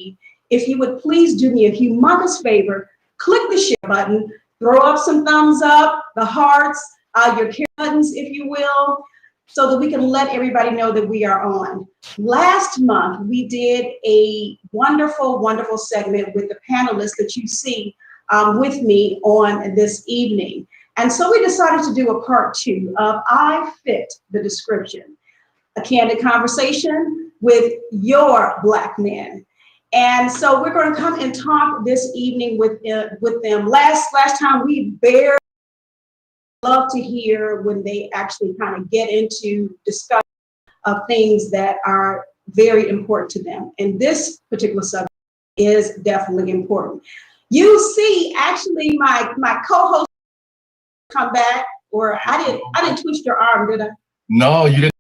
leave, if you would please do me a humongous favor, click the share button, throw up some thumbs up, the hearts, your care buttons, if you will, so that we can let everybody know that we are on. Last month, we did a wonderful, wonderful segment with the panelists that you see with me on this evening. And so we decided to do a part 2 of I Fit the Description, a candid conversation with your Black men. And so we're going to come and talk this evening with them. Last time we barely love to hear when they actually kind of get into discussion of things that are very important to them. And this particular subject is definitely important. You see, actually, my co-host come back, or I didn't twist your arm, did I? No, you didn't.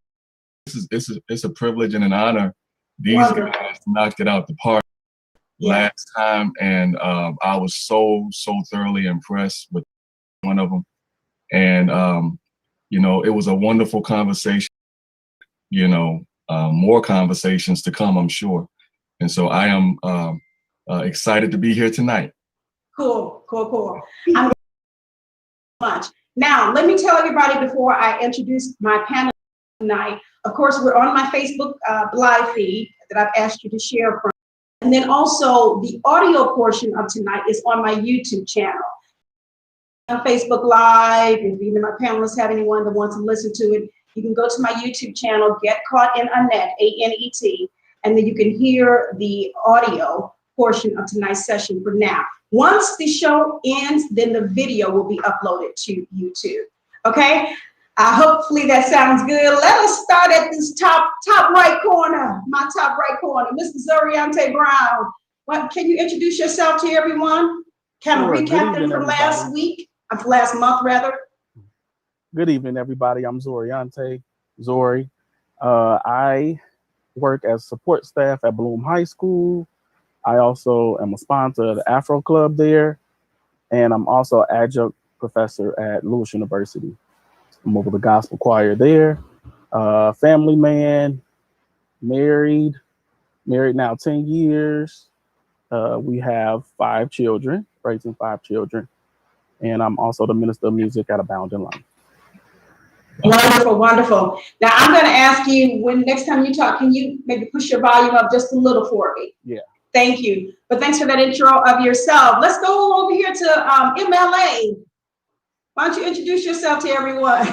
It's a privilege and an honor. These Wonderful. guys knocked it out the park last time, and I was so thoroughly impressed with one of them. And it was a wonderful conversation. More conversations to come, I'm sure. And so I am excited to be here tonight. Cool. I'm much. Now, let me tell everybody before I introduce my panel tonight. Of course, we're on my Facebook live feed that I've asked you to share from. And then also the audio portion of tonight is on my YouTube channel. On Facebook Live, if either my panelists have anyone that wants to listen to it, you can go to my YouTube channel, GetCaughtInANet, ANET, and then you can hear the audio portion of tonight's session for now. Once the show ends, then the video will be uploaded to YouTube. Okay? Hopefully that sounds good. Let us start at this top right corner, my top right corner, Mr. Zorriante Brown. Can you introduce yourself to everyone? Kind of recap them from last month, rather. Good evening, everybody. I'm Zorriante, Zori. I work as support staff at Bloom High School. I also am a sponsor of the Afro Club there, and I'm also adjunct professor at Lewis University. I'm over the gospel choir there. Family man, married now 10 years. We have 5 children, raising 5 children. And I'm also the minister of music at Abounding Life. Wonderful. Now I'm going to ask you, when next time you talk, can you maybe push your volume up just a little for me? Yeah. Thank you. But thanks for that intro of yourself. Let's go over here to MLA. Why don't you introduce yourself to everyone?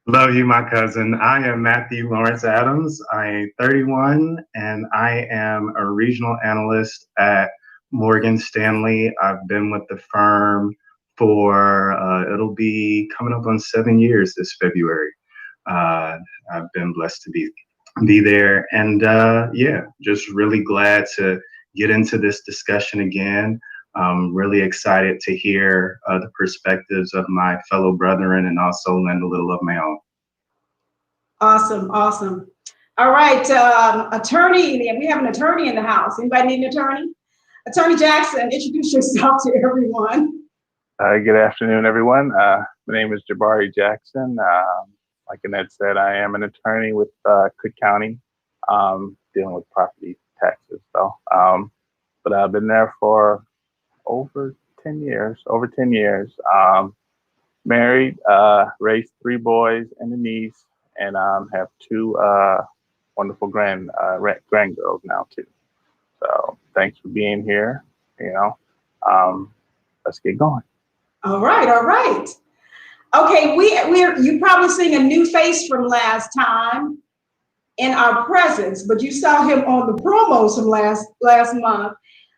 Love you, my cousin. I am Mathais Lawrence Adams. I'm 31, and I am a regional analyst at Morgan Stanley. I've been with the firm for, it'll be coming up on 7 years this February. I've been blessed to be there. And just really glad to get into this discussion again. I'm really excited to hear the perspectives of my fellow brethren and also lend a little of my own. Awesome. All right, attorney, we have an attorney in the house. Anybody need an attorney? Attorney Jackson, introduce yourself to everyone. Good afternoon, everyone. My name is Jabari Jackson. Like Annette said, I am an attorney with Cook County, dealing with property taxes. But I've been there for over 10 years. Married, raised 3 boys and a niece, and have 2 wonderful grandgirls now too. So thanks for being here. Let's get going. All right. Okay, you probably seen a new face from last time in our presence, but you saw him on the promos from last month,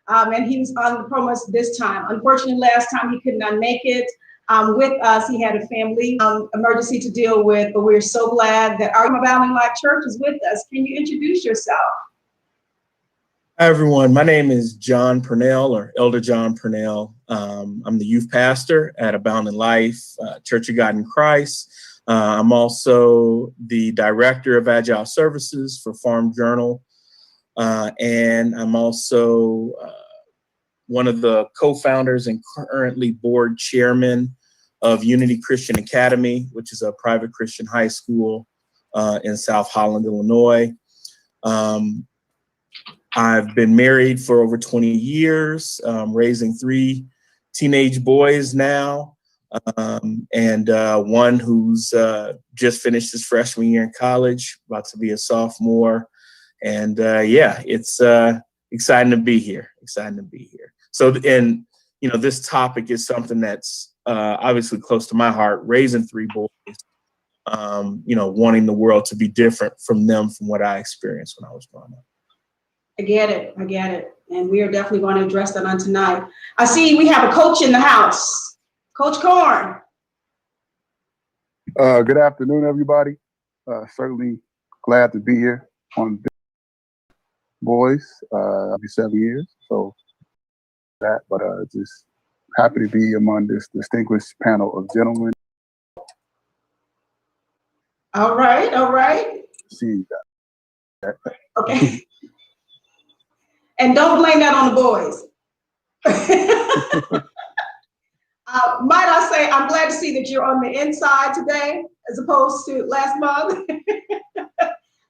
and he was on the promos this time. Unfortunately, last time he could not make it with us. He had a family emergency to deal with, but we're so glad that our Abounding Life Church is with us. Can you introduce yourself? Hi, everyone. My name is John Purnell, or Elder John Purnell. I'm the youth pastor at Abounding Life, Church of God in Christ. I'm also the director of Agile Services for Farm Journal. And I'm also one of the co-founders and currently board chairman of Unity Christian Academy, which is a private Christian high school in South Holland, Illinois. I've been married for over 20 years, raising 3 teenage boys now, and one who's just finished his freshman year in college, about to be a sophomore. And yeah, it's exciting to be here. Exciting to be here. So, and you know, this topic is something that's obviously close to my heart. Raising 3 boys, you know, wanting the world to be different from them, from what I experienced when I was growing up. I get it. I get it. And we are definitely going to address that on tonight. I see we have a coach in the house. Coach Corn. Good afternoon, everybody. Certainly glad to be here on Boys. I'll be 7 years, so that, but just happy to be among this distinguished panel of gentlemen. All right, all right. See you guys. Okay. And don't blame that on the boys. Might I say, I'm glad to see that you're on the inside today, as opposed to last month.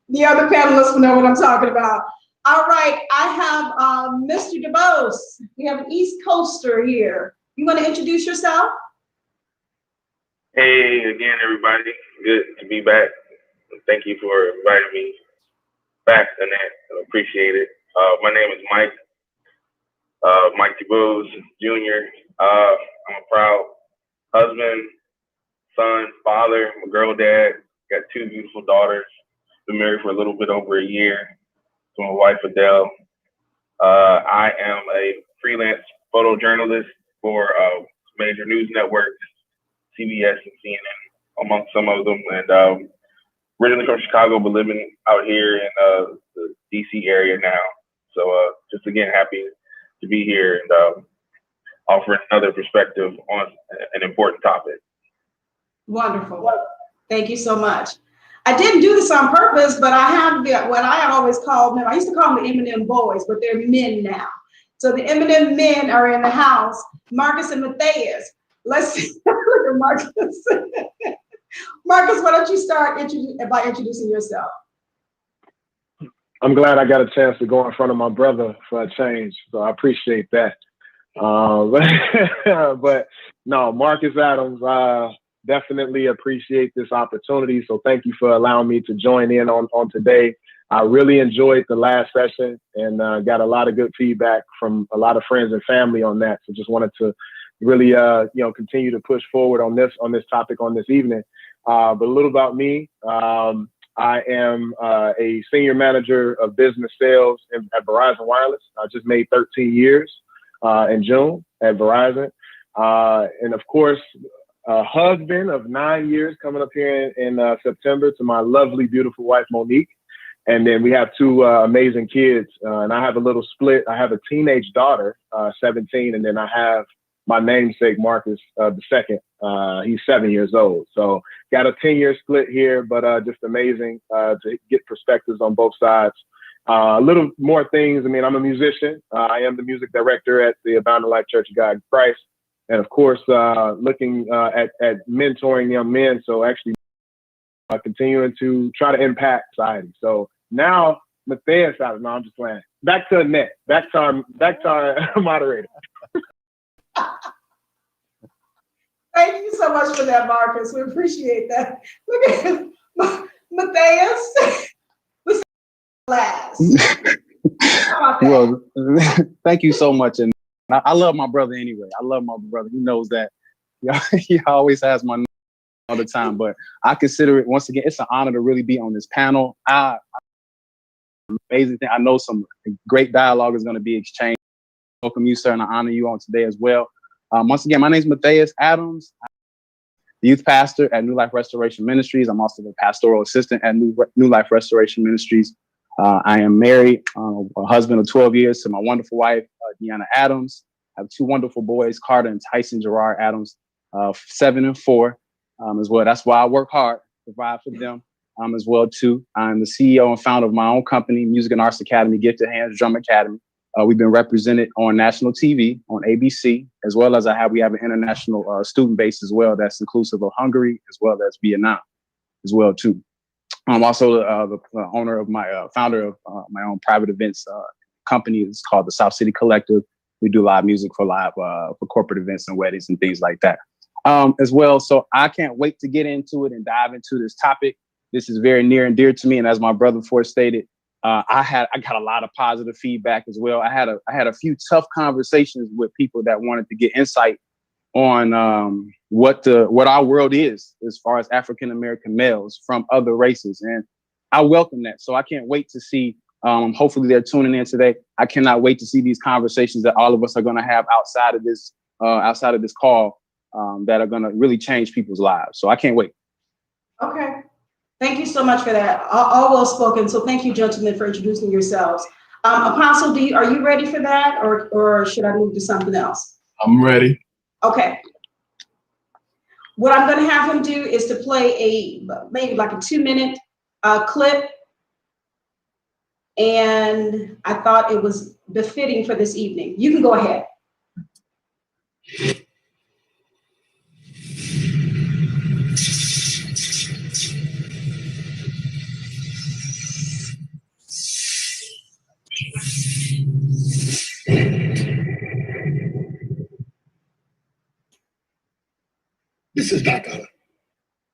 The other panelists will know what I'm talking about. All right, I have Mr. DuBois. We have an East Coaster here. You want to introduce yourself? Hey again, everybody. Good to be back. Thank you for inviting me back, Annette. I appreciate it. My name is Mike DuBois Jr. I'm a proud husband, son, father. I'm a girl dad. Got 2 beautiful daughters. Been married for a little bit over a year to my wife, Adele. I am a freelance photojournalist for major news networks, CBS and CNN, among some of them. And originally from Chicago, but living out here in the DC area now. So just again, happy to be here and offer another perspective on an important topic. Wonderful. Thank you so much. I didn't do this on purpose, but I have what I always called them. I used to call them the Eminem boys, but they're men now. So the Eminem men are in the house. Marcus and Mathais. Let's see. Look at Marcus. Marcus, why don't you start by introducing yourself? I'm glad I got a chance to go in front of my brother for a change, so I appreciate that. But no, Marcus Adams, definitely appreciate this opportunity. So thank you for allowing me to join in on today. I really enjoyed the last session and got a lot of good feedback from a lot of friends and family on that. So just wanted to really, continue to push forward on this topic on this evening. But a little about me. I am a senior manager of business sales at Verizon Wireless. I just made 13 years in June at Verizon. And of course, a husband of 9 years coming up here in September to my lovely, beautiful wife, Monique. And then we have 2 amazing kids. And I have a little split. I have a teenage daughter, 17, and then I have my namesake, Marcus, the second. He's 7 years old. So got a 10-year split here, but just amazing to get perspectives on both sides. A little more things. I mean, I'm a musician. I am the music director at the Abounding Life Church of God in Christ. And of course, looking at mentoring young men. So actually continuing to try to impact society. So now, Mathais, no, I'm just playing. Back to Annette. Back to our moderator. Thank you so much for that, Marcus. We appreciate that. Look at Mathais. We last. Well, thank you so much. And I love my brother anyway. I love my brother. He knows that. He always has my number all the time. But I consider it, once again, it's an honor to really be on this panel. Amazing thing. I know some great dialogue is going to be exchanged. Welcome you, sir, and I honor you on today as well. Once again, my name is Mathais Adams. I'm the youth pastor at New Life Restoration Ministries. I'm also the pastoral assistant at New Life Restoration Ministries. I am married, a husband of 12 years to my wonderful wife, Deon Adams. I have 2 wonderful boys, Carter and Tyson Gerard Adams, 7 and 4 as well. That's why I work hard to provide for them as well too. I'm the CEO and founder of my own company, Music and Arts Academy, Gifted Hands Drum Academy. We've been represented on national TV, on ABC, as well as we have an international student base as well that's inclusive of Hungary as well as Vietnam as well too. I'm also the owner of founder of my own private events company. It's called the South City Collective. We do live music for corporate events and weddings and things like that as well. So I can't wait to get into it and dive into this topic. This is very near and dear to me. And as my brother before stated, I got a lot of positive feedback as well. I had a few tough conversations with people that wanted to get insight on what our world is as far as African American males from other races, and I welcome that. So I can't wait to see. Hopefully they're tuning in today. I cannot wait to see these conversations that all of us are going to have outside of this call that are going to really change people's lives. So I can't wait. Okay. Thank you so much for that. All well spoken. So thank you, gentlemen, for introducing yourselves. Apostle, are you ready for that, or should I move to something else? I'm ready. Okay. What I'm going to have him do is to play maybe like a 2-minute clip. And I thought it was befitting for this evening. You can go ahead. This is Dr.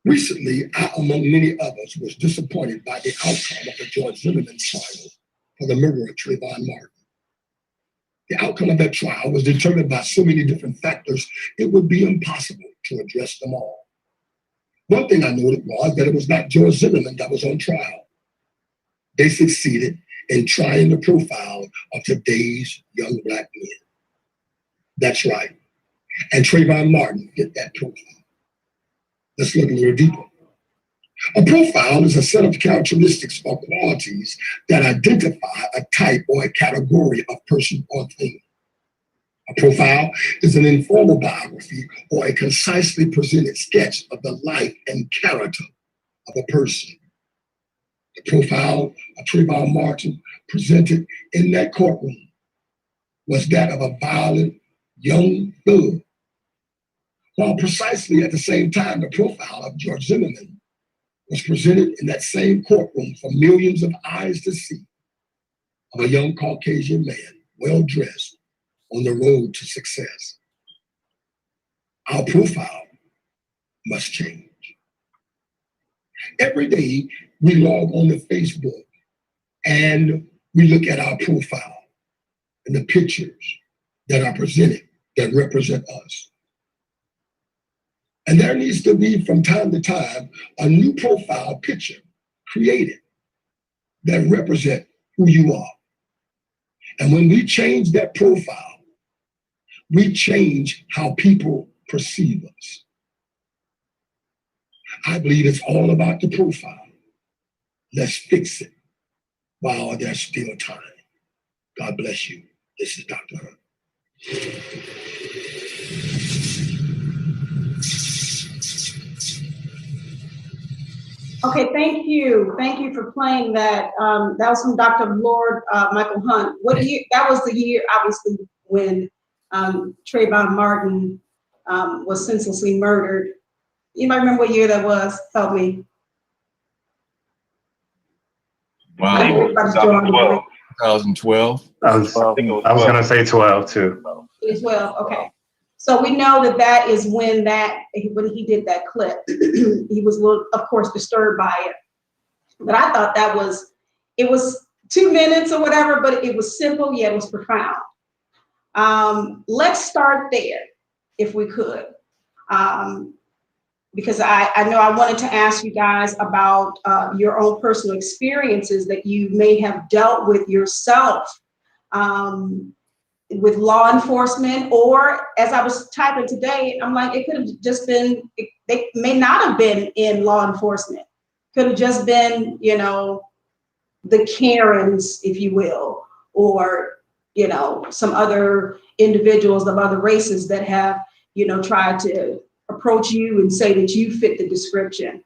Recently, I, among many others, was disappointed by the outcome of the George Zimmerman trial for the murder of Trayvon Martin. The outcome of that trial was determined by so many different factors, it would be impossible to address them all. One thing I noted was that it was not George Zimmerman that was on trial. They succeeded in trying the profile of today's young Black men. That's right. And Trayvon Martin fit that profile. Let's look a little deeper. A profile is a set of characteristics or qualities that identify a type or a category of person or thing. A profile is an informal biography or a concisely presented sketch of the life and character of a person. The profile of Trayvon Martin presented in that courtroom was that of a violent young thug, while precisely at the same time the profile of George Zimmerman was presented in that same courtroom for millions of eyes to see, of a young Caucasian man, well-dressed, on the road to success. Our profile must change. Every day we log on to Facebook and we look at our profile and the pictures that are presented that represent us. And there needs to be, from time to time, a new profile picture created that represent who you are. And when we change that profile, we change how people perceive us. I believe it's all about the profile. Let's fix it while there's still time. God bless you. This is Dr. Hunt. Okay, thank you. Thank you for playing that. That was from Dr. Lord Michael Hunt. What year? That was the year, obviously, when Trayvon Martin was senselessly murdered. You might remember what year that was. Help me. Wow. 2012. 2012. I was going to say 12 too. It was 12. Okay. So we know that is when he did that clip. He was, of course, disturbed by it. But I thought it was 2 minutes or whatever, but it was simple, yet it was profound. Let's start there, if we could. Because I know I wanted to ask you guys about your own personal experiences that you may have dealt with yourself. With law enforcement, or as I was typing today, I'm like, it could have just been, they may not have been in law enforcement. Could have just been, the Karens, if you will, or, some other individuals of other races that have, tried to approach you and say that you fit the description.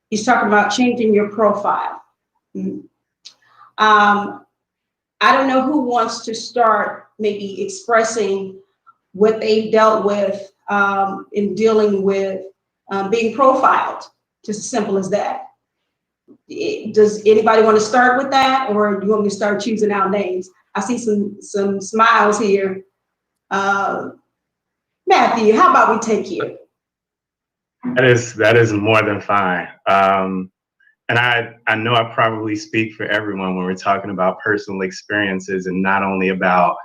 He's talking about changing your profile. I don't know who wants to start maybe expressing what they've dealt with in dealing with being profiled, just as simple as that. Does anybody want to start with that, or do you want me to start choosing out names? I see some smiles here. Matthew, how about we take you? That is more than fine. And I know I probably speak for everyone when we're talking about personal experiences and not only about,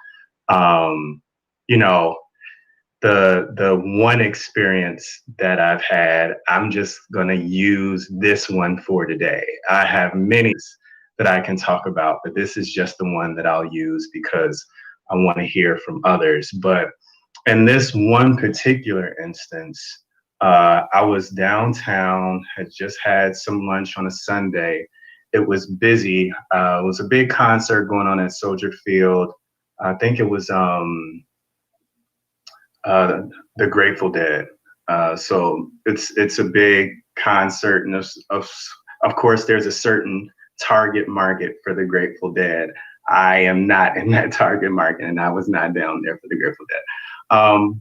you know, the one experience that I've had. I'm just gonna use this one for today. I have many that I can talk about, but this is just the one that I'll use because I want to hear from others. But in this one particular instance, I was downtown, had just had some lunch on a Sunday. It was busy. It was a big concert going on at Soldier Field. I think it was the Grateful Dead. So it's a big concert, and of course there's a certain target market for the Grateful Dead. I am not in that target market, and I was not down there for the Grateful Dead.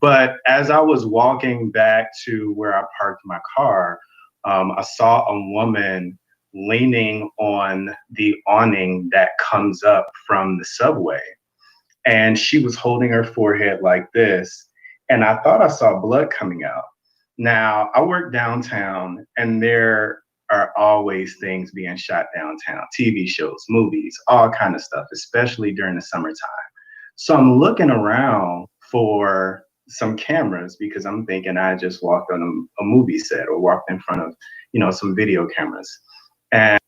But as I was walking back to where I parked my car, I saw a woman leaning on the awning that comes up from the subway. And she was holding her forehead like this. And I thought I saw blood coming out. Now, I work downtown, and there are always things being shot downtown, TV shows, movies, all kind of stuff, especially during the summertime. So I'm looking around for some cameras because I'm thinking I just walked on a movie set or walked in front of, you know, some video cameras. And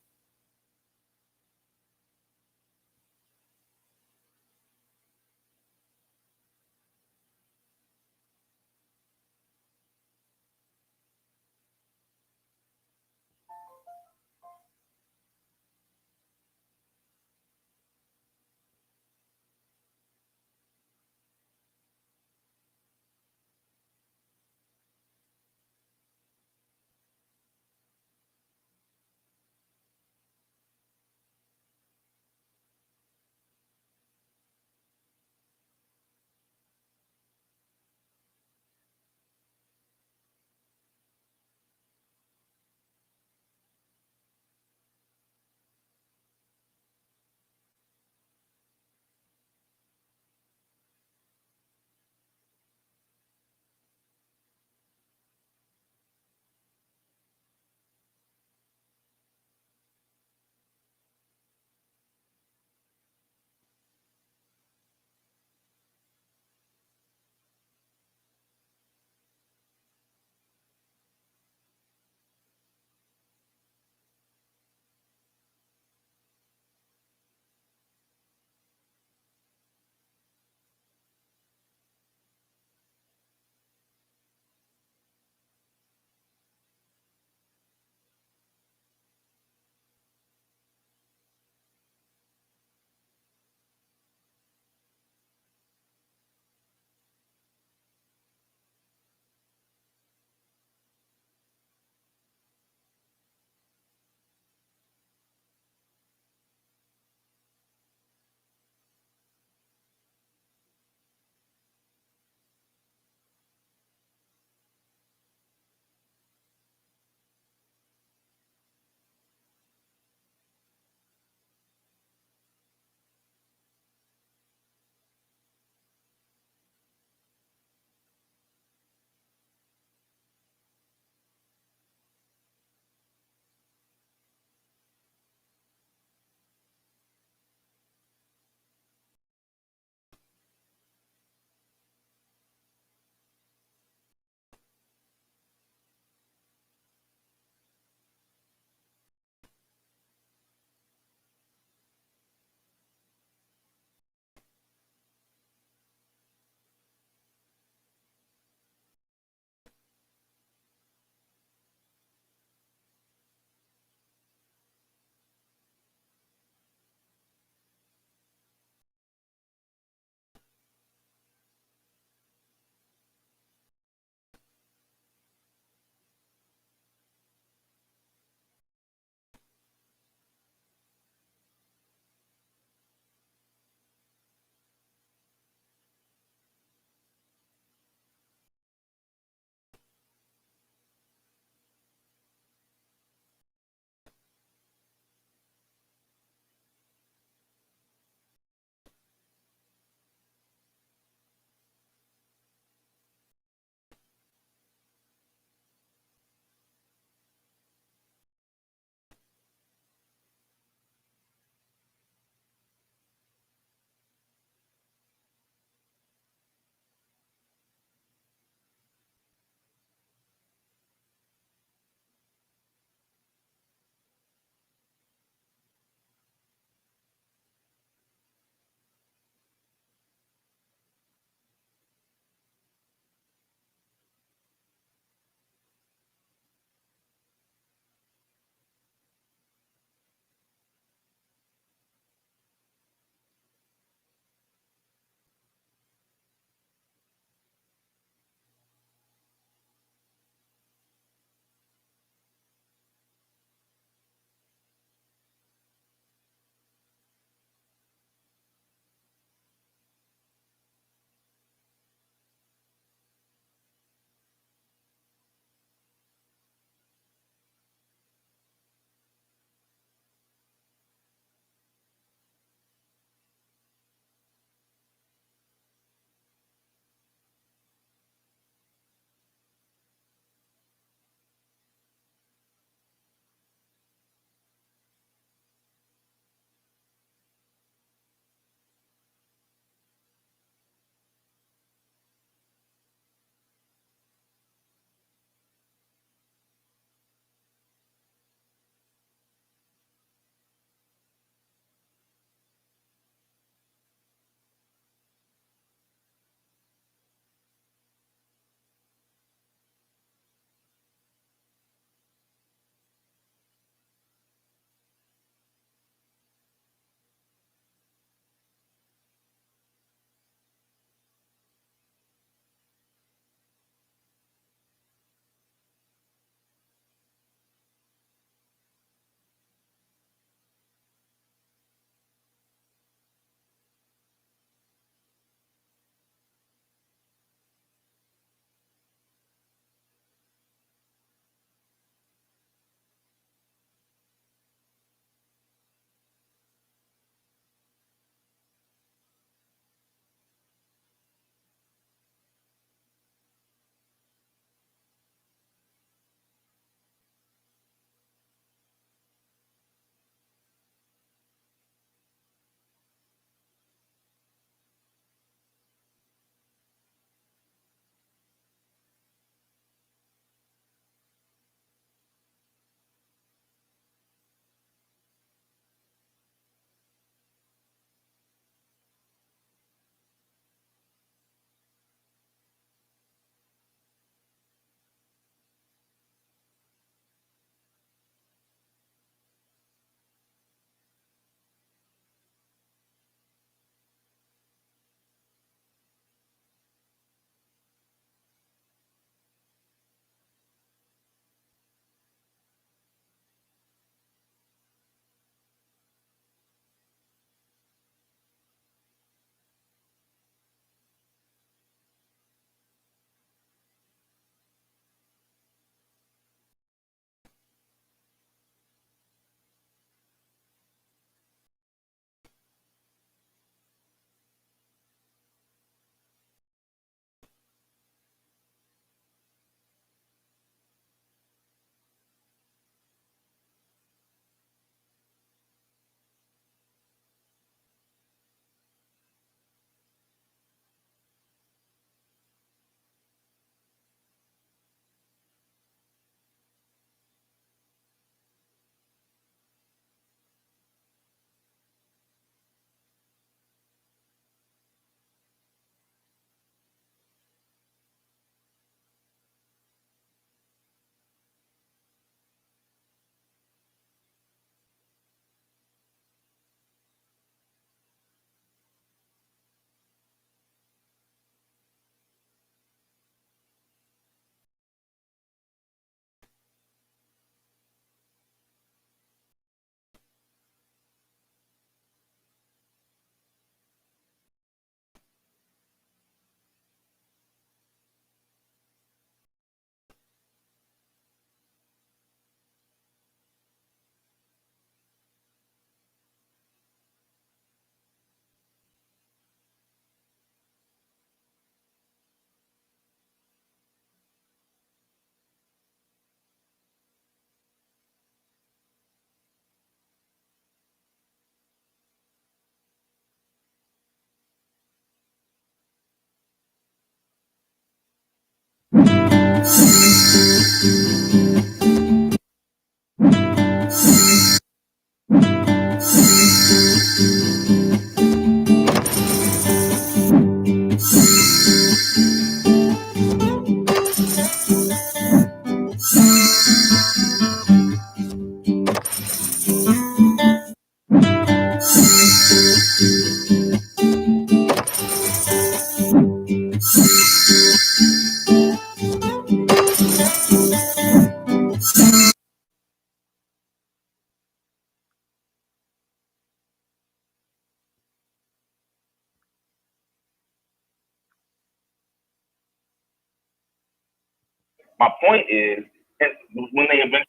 my point is, and when they eventually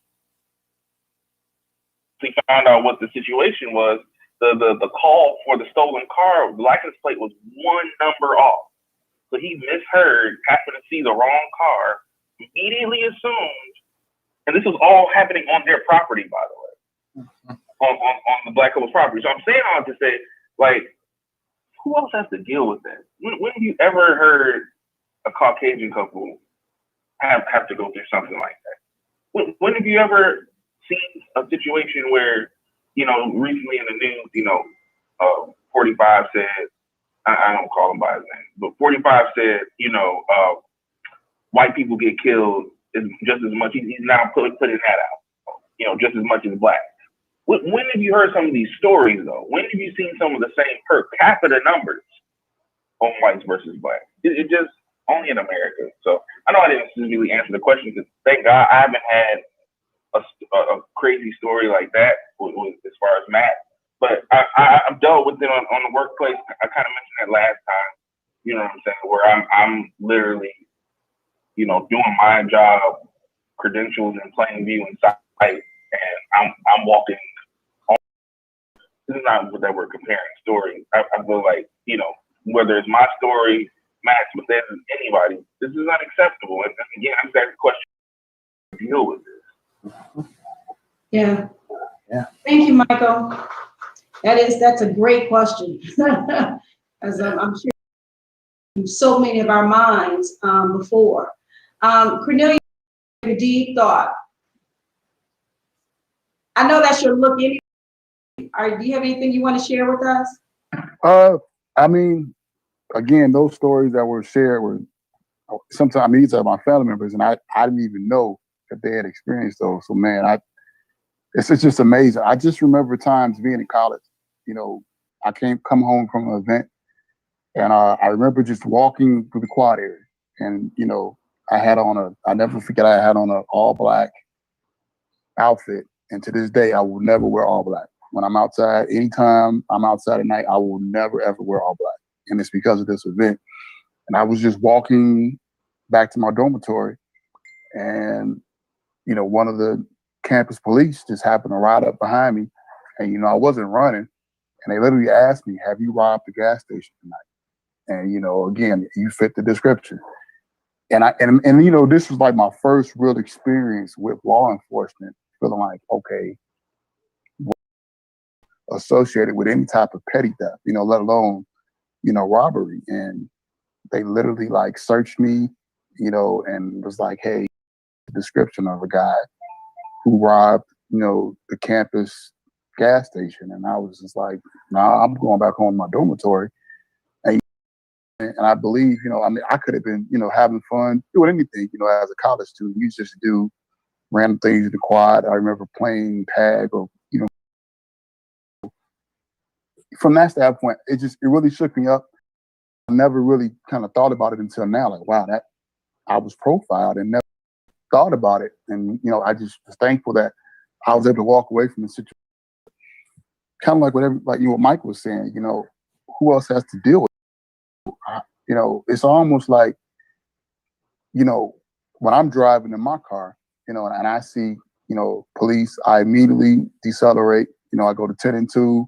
found out what the situation was, the call for the stolen car, the license plate was one number off. So he misheard, happened to see the wrong car, immediately assumed, and this was all happening on their property, by the way, on the black couple's property. So I'm saying all to say, like, who else has to deal with that? When have you ever heard a Caucasian couple have to go through something like that? When have you ever seen a situation where, you know, recently in the news, you know, 45 said, I don't call him by his name, but 45 said, you know, white people get killed just as much. He's now putting that out, you know, just as much as black. When have you heard some of these stories, though? When have you seen some of the same per capita numbers on whites versus black? It just only in America. So I know I didn't specifically answer the question, because thank God I haven't had a crazy story like that as far as Matt. But I've dealt with it on the workplace. I kind of mentioned that last time. You know what I'm saying? Where I'm literally, you know, doing my job, credentials in plain view and sight, and I'm walking. This is not that we're comparing stories. I feel like, you know, whether it's my story, Matt's, but then anybody, this is unacceptable. And again, I'm asking the question to deal with this. Yeah. Yeah. Thank you, Michael. That's a great question. As I'm sure so many of our minds before. Cornelius, a deep thought. I know that's your look anyway. Do you have anything you want to share with us? I mean, again, those stories that were shared were sometimes these are my family members, and I didn't even know that they had experienced those. So man, it's just amazing. I just remember times being in college. You know, I come home from an event, and I remember just walking through the quad area, and you know, I never forget, I had on an all black outfit, and to this day, I will never wear all black. When I'm outside, anytime I'm outside at night, I will never ever wear all black, and it's because of this event. And I was just walking back to my dormitory, and you know, one of the campus police just happened to ride up behind me, and you know, I wasn't running. And they literally asked me, "Have you robbed the gas station tonight?" And you know, again, you fit the description. And you know, this was like my first real experience with law enforcement, feeling like, okay, associated with any type of petty theft, you know, let alone, you know, robbery. And they literally like searched me, you know, and was like, "Hey, description of a guy who robbed, you know, the campus gas station." And I was just like, "Nah, I'm going back home to my dormitory." And I believe, you know, I mean, I could have been, you know, having fun, doing anything, you know, as a college student. You just do random things in the quad. I remember playing tag, or, you know, from that standpoint, it really shook me up. I never really kind of thought about it until now. Like, wow, that I was profiled and never thought about it. And, you know, I just was thankful that I was able to walk away from the situation. Kind of like what Mike was saying, you know, who else has to deal with it? You know, it's almost like, you know, when I'm driving in my car, you know, and I see, you know, police, I immediately decelerate. You know, I go to 10 and 2.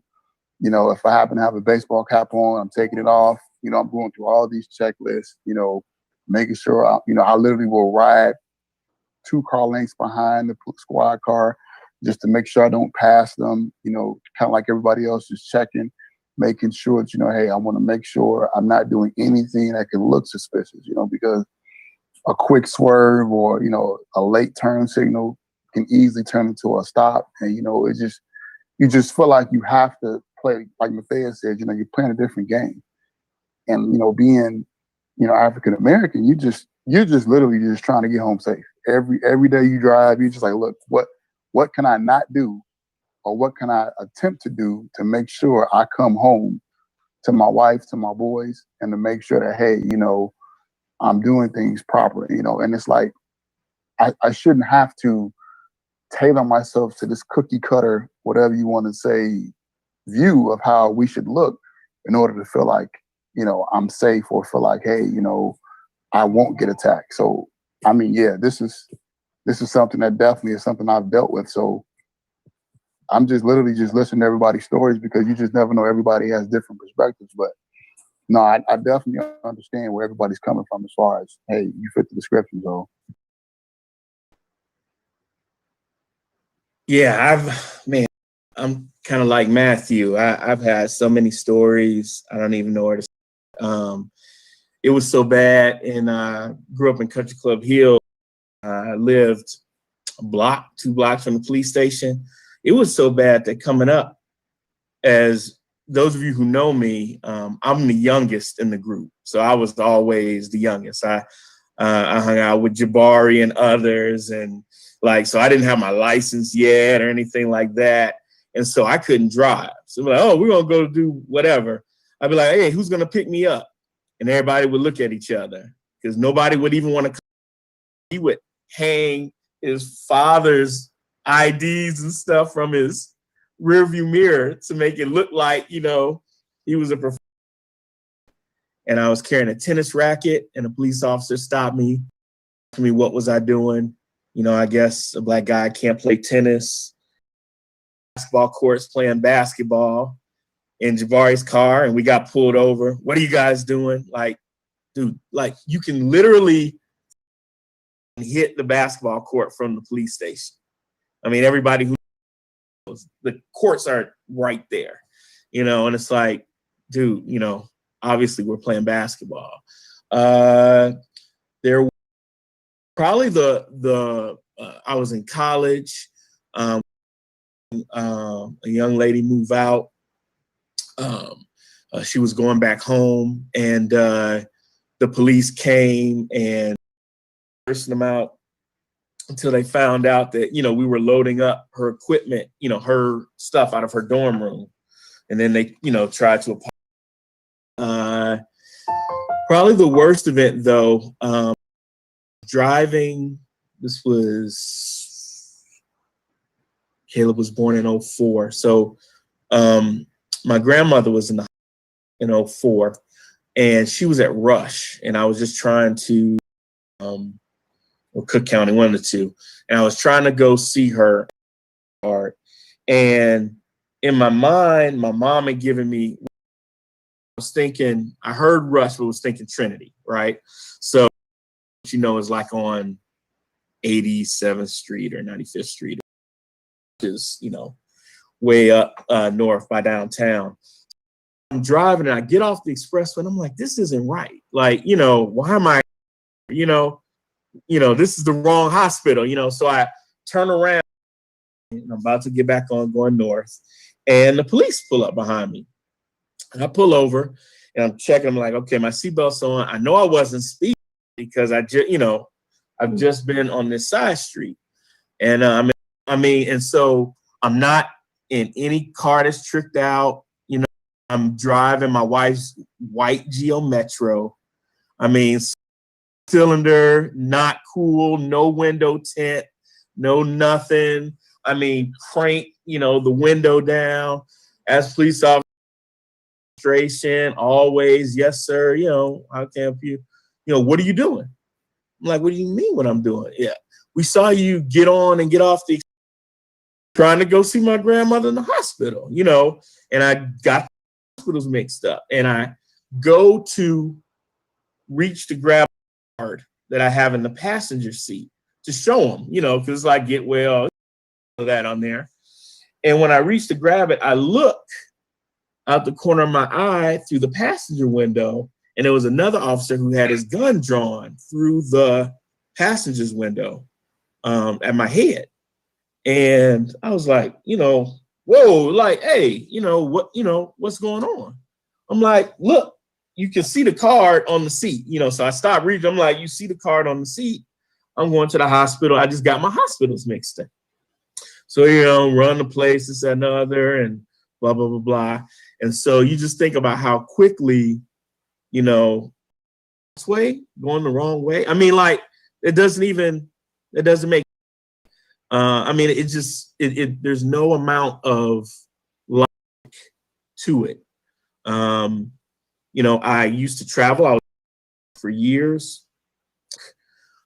You know, if I happen to have a baseball cap on, I'm taking it off. You know, I'm going through all these checklists, you know, making sure, I literally will ride 2 car lengths behind the squad car just to make sure I don't pass them, you know, kind of like everybody else, just checking, making sure that, you know, hey, I want to make sure I'm not doing anything that can look suspicious, you know, because a quick swerve or, you know, a late turn signal can easily turn into a stop. And, you know, you just feel like you have to play, like Mathais said, you know, you're playing a different game. And, you know, being, you know, African-American, you're just literally just trying to get home safe. Every day you drive, you're just like, look, what can I not do, or what can I attempt to do to make sure I come home to my wife, to my boys, and to make sure that, hey, you know, I'm doing things properly, you know. And it's like, I shouldn't have to tailor myself to this cookie cutter, whatever you want to say, view of how we should look in order to feel like, you know, I'm safe, or feel like, hey, you know, I won't get attacked. So I mean, yeah, this is something that definitely is something I've dealt with. So I'm just literally just listening to everybody's stories, because you just never know. Everybody has different perspectives. But no, I definitely understand where everybody's coming from as far as, hey, you fit the description, so. Yeah, I'm kind of like Matthew. I've had so many stories. I don't even know where to start. It was so bad, and grew up in Country Club Hill. I lived a block, 2 blocks from the police station. It was so bad that coming up, as those of you who know me, I'm the youngest in the group. So I was always the youngest. I hung out with Jabari and others, and so I didn't have my license yet or anything like that. And so I couldn't drive. So we're like, oh, we're gonna go do whatever. I'd be like, hey, who's gonna pick me up? And everybody would look at each other, because nobody would even want to come. He would hang his father's IDs and stuff from his rearview mirror to make it look like, he was a professional. And I was carrying a tennis racket, and a police officer stopped me, asked me what was I doing. I guess a black guy can't play tennis. Basketball courts playing basketball in Jabari's car, and we got pulled over. What are you guys doing? Dude, you can literally hit the basketball court from the police station. I mean, everybody who knows, the courts are right there, and it's like, dude, obviously we're playing basketball. There probably I was in college. A young lady moved out. She was going back home, and the police came and searched them out until they found out that, we were loading up her equipment, her stuff out of her dorm room. And then they, tried to probably the worst event, though, driving. This was Caleb was born in 2004. So my grandmother was in 2004, and she was at Rush, and I was just trying to, or Cook County, one of the two, and I was trying to go see her. And in my mind, my mom had given me, I was thinking, I heard Rush, but was thinking Trinity, right? So, it's like on 87th Street or 95th Street, which is, way up north by downtown. I'm driving, and I get off the expressway, and I'm like, this isn't right. Why am I, this is the wrong hospital, so I turn around, and I'm about to get back on going north, and the police pull up behind me. And I pull over, and I'm checking. I'm like, okay, my seatbelt's on. I know I wasn't speeding, because I've just been on this side street. And and so I'm not in any car that's tricked out. I'm driving my wife's white Geo Metro. Cylinder, not cool, no window tint, no nothing. Crank, the window down. As police officer, always, yes, sir, how can I help you? What are you doing? I'm like, what do you mean what I'm doing? Yeah, we saw you get on and get off the, trying to go see my grandmother in the hospital, and I got the hospitals mixed up, and I go to reach to grab a card that I have in the passenger seat to show them, because get well, that on there. And when I reach to grab it, I look out the corner of my eye through the passenger window, and there was another officer who had his gun drawn through the passenger's window at my head. And I was like, whoa, hey, what's going on? I'm like, look, you can see the card on the seat, so I stopped reading. I'm like, you see the card on the seat? I'm going to the hospital. I just got my hospitals mixed up. So, run the place, this, that, and the other, and blah, blah, blah, blah. And so you just think about how quickly, this way, going the wrong way. It doesn't make, there's no amount of like to it. I used to travel for years.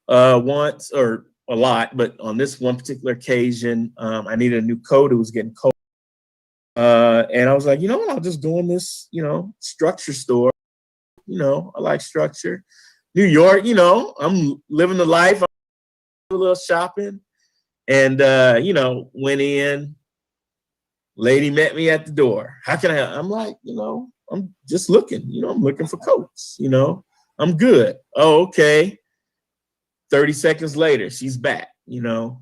once, or a lot, but on this one particular occasion, I needed a new coat. It was getting cold. And I was like, you know what, I'll just go in this, structure store. I like structure. New York, I'm living the life. I'm a little shopping. And, went in. Lady met me at the door. How can I? I'm like, I'm just looking, I'm looking for coats, I'm good. Oh, okay. 30 seconds later, she's back, I'm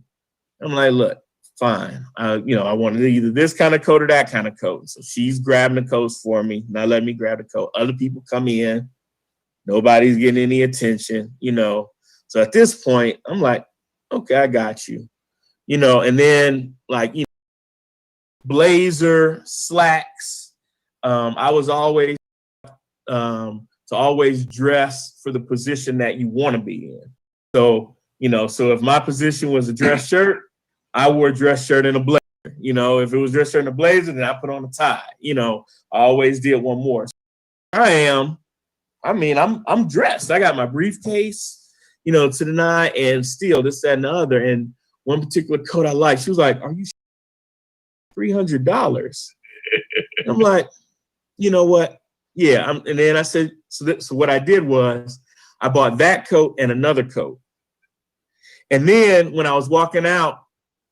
like, look, fine. I wanted either this kind of coat or that kind of coat. So she's grabbing the coats for me. Now let me grab the coat. Other people come in. Nobody's getting any attention, So at this point, I'm like, okay, I got you, and then like, blazer, slacks. I was always to always dress for the position that you want to be in. So, so if my position was a dress shirt, I wore a dress shirt and a blazer. If it was dress shirt and a blazer, then I put on a tie. I always did one more. So I'm dressed. I got my briefcase, to the nine, and still this, that, and the other. And one particular coat I liked, she was like, "Are you $300?" I'm like, you know what? Yeah. And then I said, so what I did was I bought that coat and another coat. And then when I was walking out,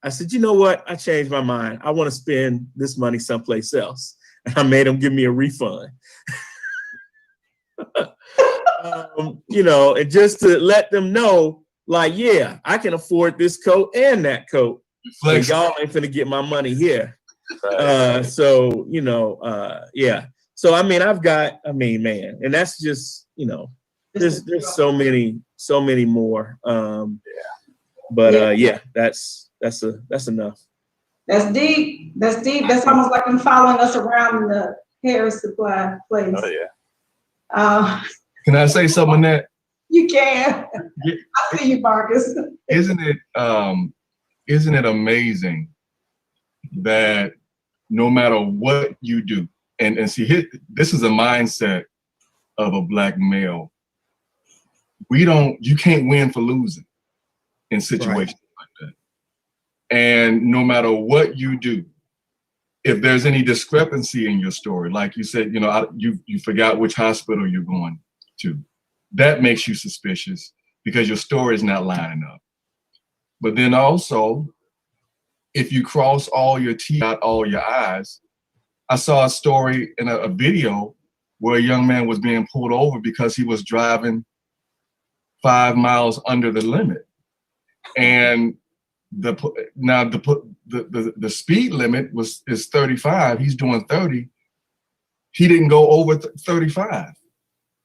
I said, you know what? I changed my mind. I want to spend this money someplace else. And I made them give me a refund. And just to let them know, like, yeah, I can afford this coat and that coat. But y'all ain't finna get my money here. Yeah. So I've got, man, and that's just, there's so many more. That's enough. That's deep. That's deep. That's almost like them following us around the hair supply place. Oh yeah. Can I say something on that? You can. I see you, Marcus. Isn't it amazing that no matter what you do, and see, this is a mindset of a Black male. You can't win for losing in situations like that. And no matter what you do, if there's any discrepancy in your story, like you said, you forgot which hospital you're going to, that makes you suspicious because your story is not lining up. But then also, if you cross all your T's, dot all your I's, I saw a story in a video where a young man was being pulled over because he was driving 5 miles under the limit. And the speed limit is 35. He's doing 30. He didn't go over 35.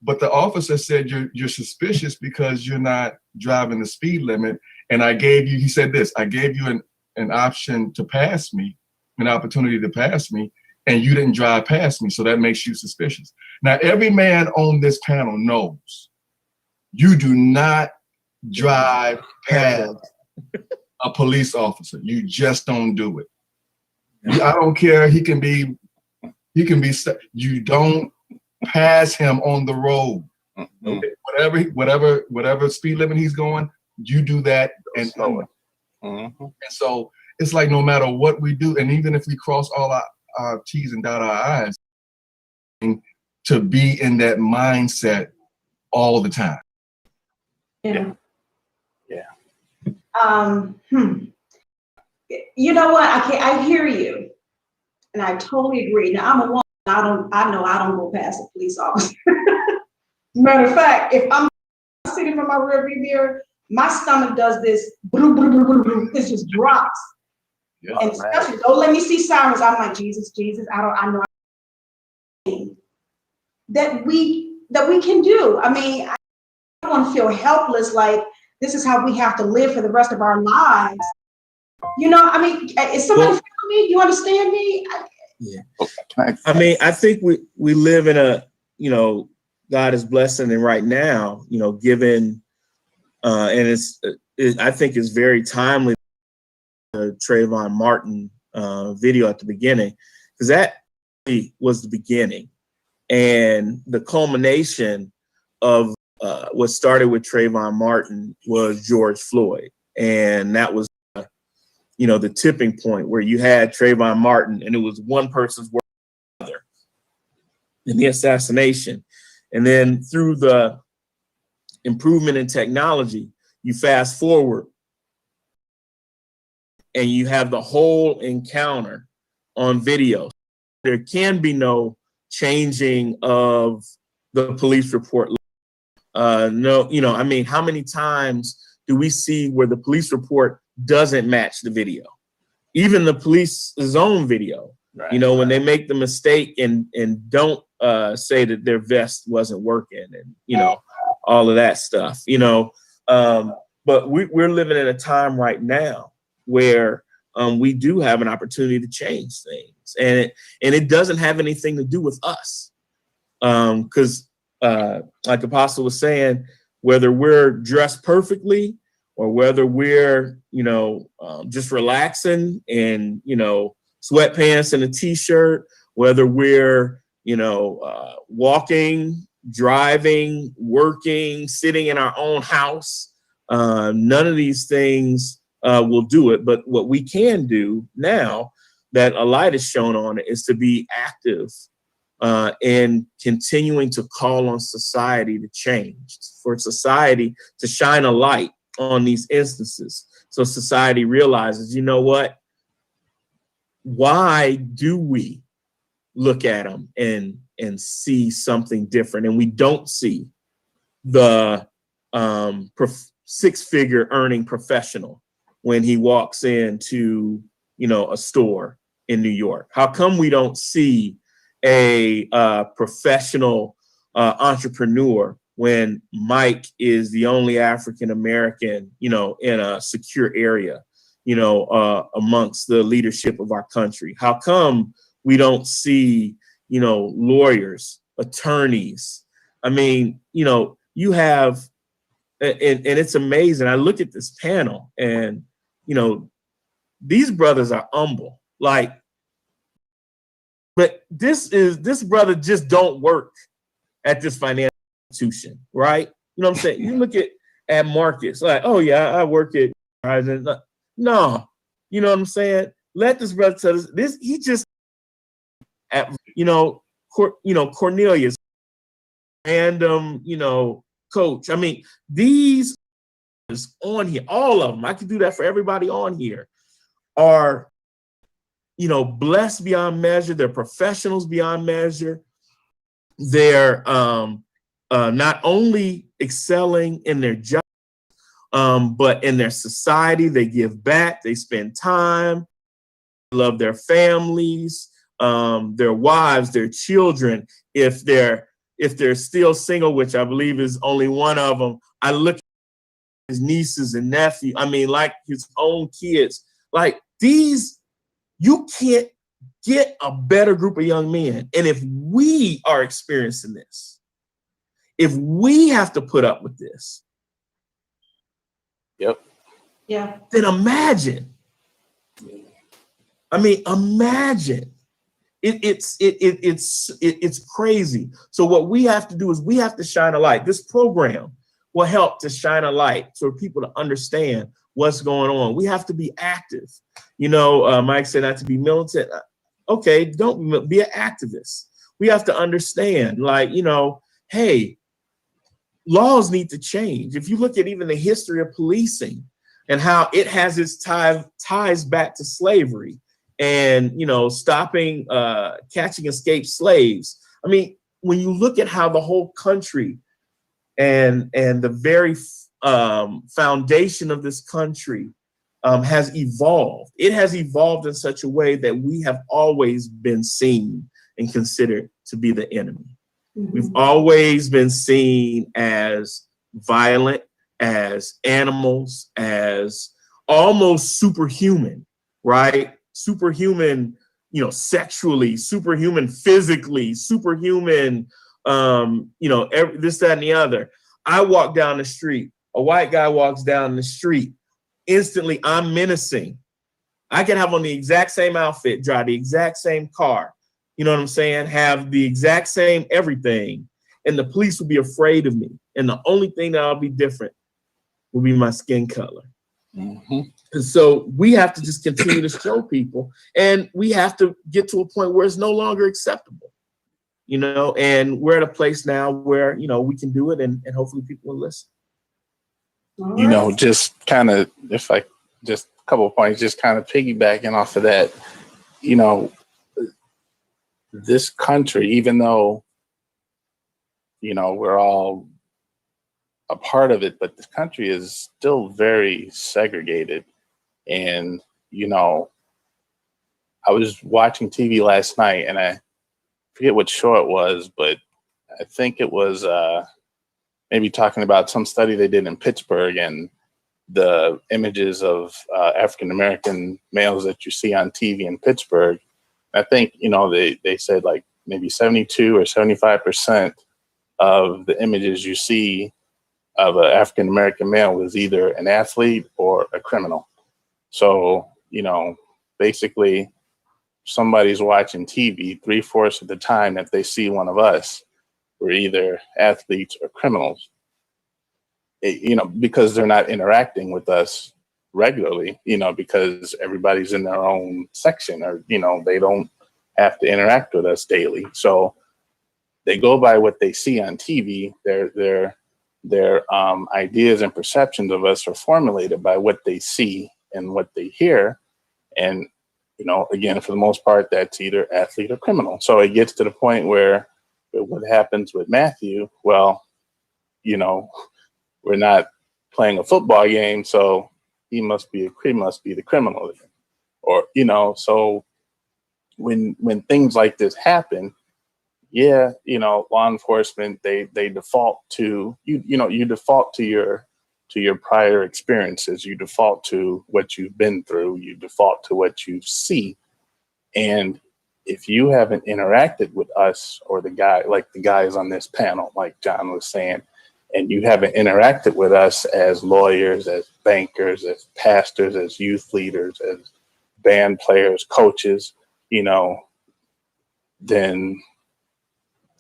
But the officer said, you're suspicious because you're not driving the speed limit. And he said this, I gave you an option to pass me, an opportunity to pass me, and you didn't drive past me. So that makes you suspicious. Now, every man on this panel knows you do not drive past a police officer. You just don't do it. I don't care. He can be, you don't pass him on the road. Okay? Whatever speed limit he's going, you do that and slower. And so it's like no matter what we do, and even if we cross all our T's and dot our I's, to be in that mindset all the time. Yeah. You know what? I hear you, and I totally agree. Now I'm a woman. I know I don't go past a police officer. Matter of fact, if I'm sitting in my rearview mirror, my stomach does this. It just drops. Yeah, and especially, don't let me see sirens. I'm like, Jesus. I know that we can do. I don't want to feel helpless. Like this is how we have to live for the rest of our lives. Is somebody feeling me? You understand me? Yeah. I think we live in a, God is blessing, and right now, given, and I think it's very timely, the Trayvon Martin video at the beginning, because that was the beginning and the culmination of what started with Trayvon Martin was George Floyd. And that was, the tipping point where you had Trayvon Martin and it was one person's word in the assassination. And then through the improvement in technology, you fast forward and you have the whole encounter on video. There can be no changing of the police report. No, I mean, how many times do we see where the police report doesn't match the video? Even the police's own video, right, when they make the mistake and don't say that their vest wasn't working and, all of that stuff, but we're living in a time right now where we do have an opportunity to change things, and it doesn't have anything to do with us, because like Apostle was saying, whether we're dressed perfectly or whether we're just relaxing and sweatpants and a t-shirt, whether we're walking, driving, working, sitting in our own house, none of these things will do it. But what we can do now that a light is shown on it is to be active and continuing to call on society to change, for society to shine a light on these instances. So society realizes, why do we look at them and see something different? And we don't see the six-figure earning professional when he walks into, a store in New York. How come we don't see a professional entrepreneur when Mike is the only African-American, in a secure area, amongst the leadership of our country? How come we don't see, lawyers, attorneys? I mean, you have, and it's amazing. I look at this panel and, these brothers are humble, but this brother just don't work at this financial institution, right? You know what I'm saying? You look at Marcus, oh yeah, I work at no, you know what I'm saying? Let this brother tell us this. He just at Cornelius, random, coach. I mean, these on here, all of them, I could do that for everybody on here, are blessed beyond measure. They're professionals beyond measure. They're not only excelling in their job, but in their society. They give back, they spend time, love their families, their wives, their children. If they're still single, which I believe is only one of them, I look at his nieces and nephews, like his own kids, like these. You can't get a better group of young men. And if we are experiencing this, if we have to put up with this, yep, yeah, then imagine. Imagine. It's crazy. So what we have to do is we have to shine a light. This program will help to shine a light for people to understand what's going on. We have to be active. Mike said not to be militant. Okay, don't be an activist. We have to understand, hey, laws need to change. If you look at even the history of policing and how it has its ties back to slavery and, stopping, catching escaped slaves. When you look at how the whole country and the very foundation of this country has evolved. It has evolved in such a way that we have always been seen and considered to be the enemy. Mm-hmm. We've always been seen as violent, as animals, as almost superhuman, right? Superhuman, sexually, superhuman physically, superhuman, this, that, and the other. I walk down the street, a white guy walks down the street, instantly I'm menacing. I can have on the exact same outfit, drive the exact same car, you know what I'm saying? Have the exact same everything. and the police will be afraid of me. And the only thing that I'll be different will be my skin color. And so we have to just continue to show people, and we have to get to a point where it's no longer acceptable, you know, and we're at a place now where, you know, we can do it, and hopefully people will listen. You know, just kind of, if I just a couple of points, just kind of piggybacking off of that, you know, this country, even though, you know, we're all a part of it, but this country is still very segregated. And, you know, I was watching TV last night, and I forget what show it was, but I think it was maybe talking about some study they did in Pittsburgh, and the images of African-American males that you see on TV in Pittsburgh. I think, you know, they said like maybe 72 or 75% of the images you see of an African-American male was either an athlete or a criminal. So, you know, basically somebody's watching TV 3/4 of the time that they see one of us, we're either athletes or criminals, you know, because they're not interacting with us regularly, you know, because everybody's in their own section, or, you know, they don't have to interact with us daily. So they go by what they see on TV. Their ideas and perceptions of us are formulated by what they see and what they hear. And, you know, again, for the most part, that's either athlete or criminal. So it gets to the point where what happens with Matthew, well, you know, we're not playing a football game, so he must be the criminal. Or, you know, so when things like this happen, yeah, you know, law enforcement, they default to you default to your prior experiences, you default to what you've been through, you default to what you see. And if you haven't interacted with us or the guys on this panel, like John was saying, and you haven't interacted with us as lawyers, as bankers, as pastors, as youth leaders, as band players, coaches, you know, then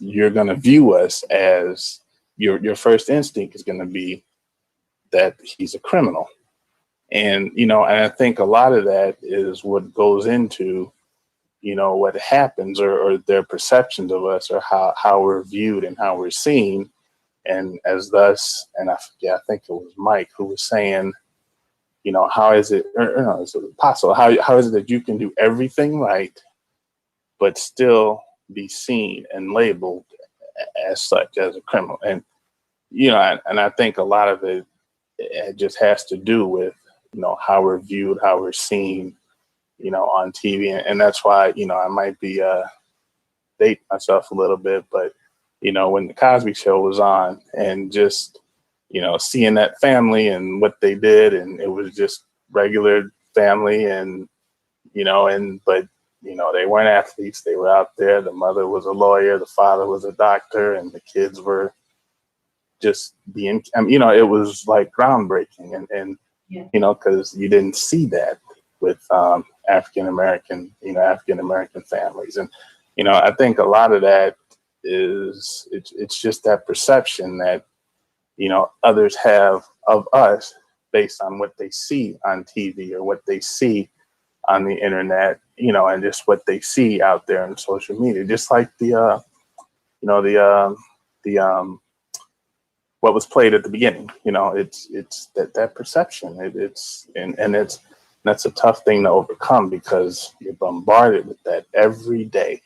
you're going to view us as your first instinct is going to be that he's a criminal. And, you know, and I think a lot of that is what goes into, you know, what happens or their perceptions of us, or how we're viewed and how we're seen. And as thus, and I think it was Mike who was saying, you know, how is it, or no, it's possible, how is it that you can do everything right, but still be seen and labeled as such, as a criminal? And, you know, and I think a lot of it just has to do with, you know, how we're viewed, how we're seen, you know, on TV. And that's why, you know, I might be dating myself a little bit, but, you know, when the Cosby Show was on, and just, you know, seeing that family and what they did, and it was just regular family, and, you know, but, you know, they weren't athletes. They were out there. The mother was a lawyer, the father was a doctor, and the kids were just being, I mean, you know, it was like groundbreaking. And Yeah. you know, because you didn't see that with African-American families. And, you know, I think a lot of that is, it's just that perception that, you know, others have of us based on what they see on TV or what they see on the internet, you know, and just what they see out there in social media. Just like the what was played at the beginning, you know, it's that perception. That's a tough thing to overcome, because you're bombarded with that every day.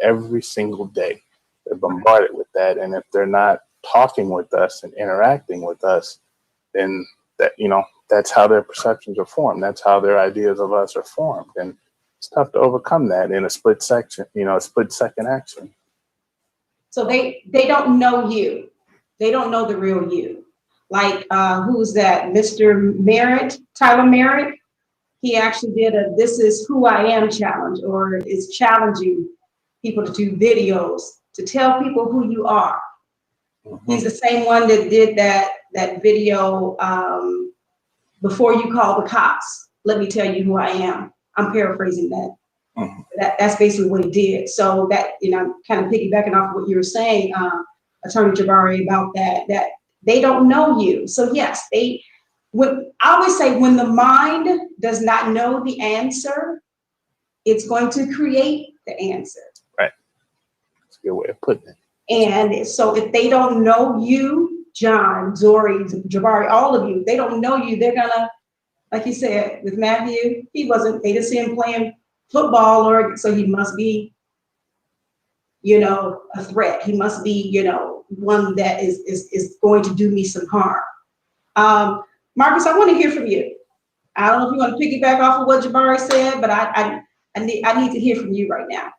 Every single day, they're bombarded with that. And if they're not talking with us and interacting with us, then that, you know, that's how their perceptions are formed. That's how their ideas of us are formed. And it's tough to overcome that in a split second action. So they don't know you. They don't know the real you. Like, who's that? Mr. Merritt, Tyler Merritt. He actually did a "This Is Who I Am" challenge, or is challenging people to do videos to tell people who you are. Mm-hmm. He's the same one that did that video, "Before You Call the Cops, Let Me Tell You Who I Am." I'm paraphrasing that. Mm-hmm. That's basically what he did. So that, you know, kind of piggybacking off of what you were saying, Attorney Jabari, about that they don't know you. So yes, I always say when the mind does not know the answer, it's going to create the answer. Right. That's a good way of putting it. And so if they don't know you, John, Zori, Jabari, all of you, they don't know you, they're gonna, like you said, with Matthew, they didn't see him playing football, so he must be, a threat. He must be, one that is going to do me some harm. Marcus, I want to hear from you. I don't know if you want to piggyback off of what Jabari said, but I need to hear from you right now.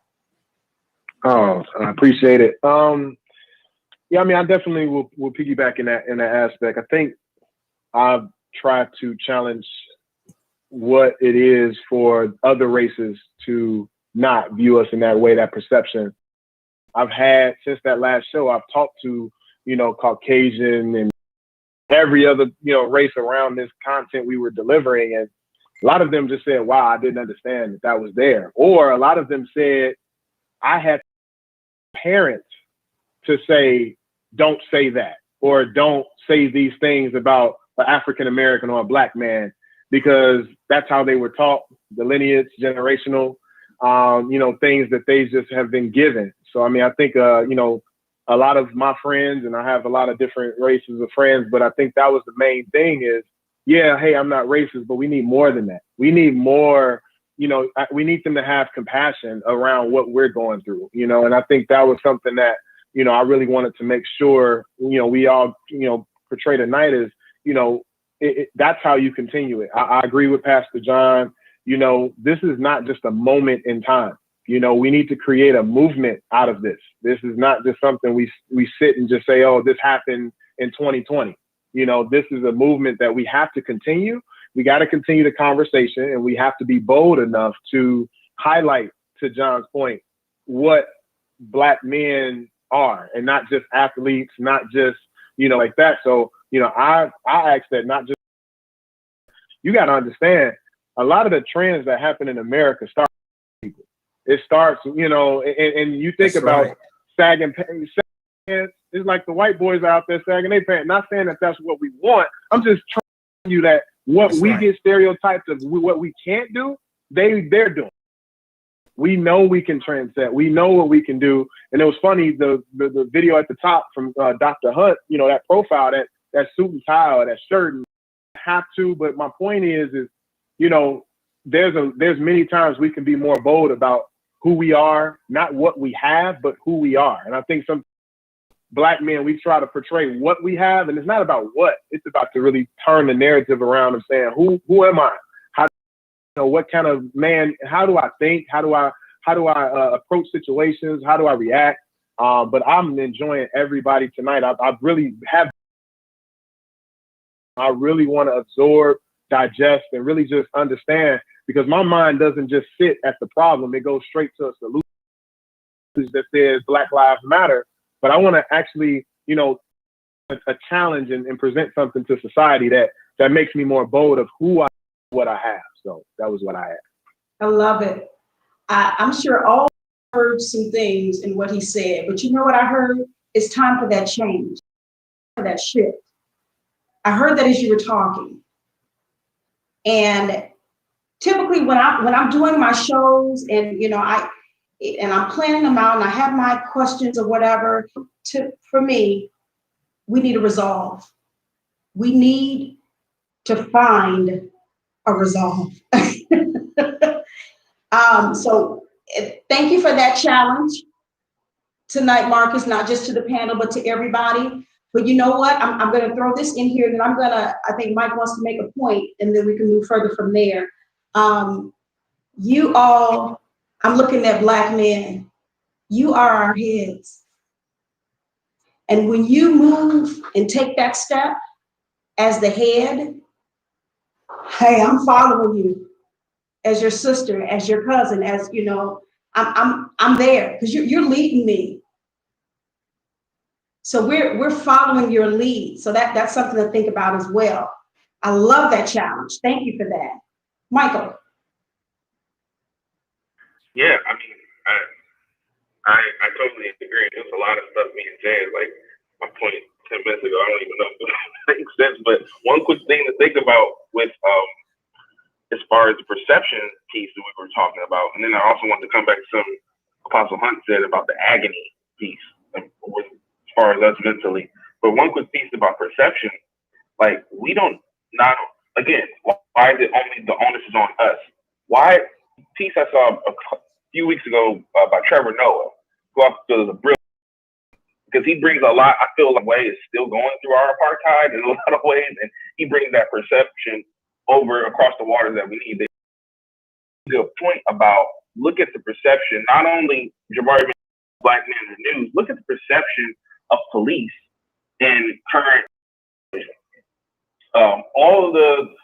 Oh, I appreciate it. Yeah, I mean, I definitely will piggyback in that aspect. I think I've tried to challenge what it is for other races to not view us in that way, that perception. I've had, since that last show, I've talked to, Caucasian and every other, race around this content we were delivering. And a lot of them just said, wow, I didn't understand that was there. Or a lot of them said, I had parents to say, don't say that, or don't say these things about an African-American or a Black man, because that's how they were taught, the lineage, generational, things that they just have been given. So, I mean, I think, a lot of my friends, and I have a lot of different races of friends, but I think that was the main thing is, yeah, hey, I'm not racist, but we need more than that. We need more, we need them to have compassion around what we're going through, and I think that was something that, I really wanted to make sure, we all, portray tonight is, that's how you continue it. I agree with Pastor John. This is not just a moment in time. We need to create a movement out of this. This is not just something we sit and just say, oh, this happened in 2020. This is a movement that we have to continue. We got to continue the conversation, and we have to be bold enough to highlight, to John's point, what Black men are, and not just athletes, not just, like that. So, I ask that, not just, you got to understand, a lot of the trends that happen in America start with people. It starts, and you think That's about right. sagging pants. It's like the white boys out there sagging their pants. Not saying that that's what we want. I'm just telling you that what That's we right. get stereotypes of what we can't do, they're doing. We know we can transcend. We know what we can do. And it was funny, the video at the top from Dr. Hunt, that profile, that suit and tie or that shirt, and have to. But my point is there's many times we can be more bold about who we are, not what we have, but who we are. And I think some Black men, we try to portray what we have, and it's not about what. It's about to really turn the narrative around and saying, who am I? What kind of man, how do I think? How do I approach situations? How do I react? But I'm enjoying everybody tonight. I really want to absorb, digest, and really just understand, because my mind doesn't just sit at the problem. It goes straight to a solution that says Black Lives Matter. But I want to actually, a challenge and present something to society that makes me more bold of what I have. So that was what I had. I love it. I'm sure all heard some things in what he said, but you know what I heard? It's time for that change, for that shift. I heard that as you were talking. And typically when I'm doing my shows and I'm planning them out and I have my questions or whatever, for me, we need a resolve. We need to find a resolve. So thank you for that challenge tonight, Marcus, not just to the panel, but to everybody. But you know what? I'm going to throw this in here, and I think Mike wants to make a point, and then we can move further from there. You all, I'm looking at Black men. You are our heads. And when you move and take that step as the head, hey, I'm following you as your sister, as your cousin, as I'm there because you're leading me. So we're following your lead. So that's something to think about as well. I love that challenge. Thank you for that. Michael. Yeah, I mean, I totally agree. There's a lot of stuff being said. Like, my point 10 minutes ago. I don't even know if it makes sense, but one quick thing to think about with as far as the perception piece that we were talking about, and then I also want to come back to something Apostle Hunt said about the agony piece, as far as us mentally. But one quick piece about perception, like we don't not again, why is it only the onus is on us? Why piece I saw a few weeks ago by Trevor Noah, who I feel is a brilliant, because he brings a lot. I feel like way is still going through our apartheid in a lot of ways, and he brings that perception over across the waters that we need. They make a point about look at the perception, not only Jabari Black men in the news, look at the perception of police in current. All of the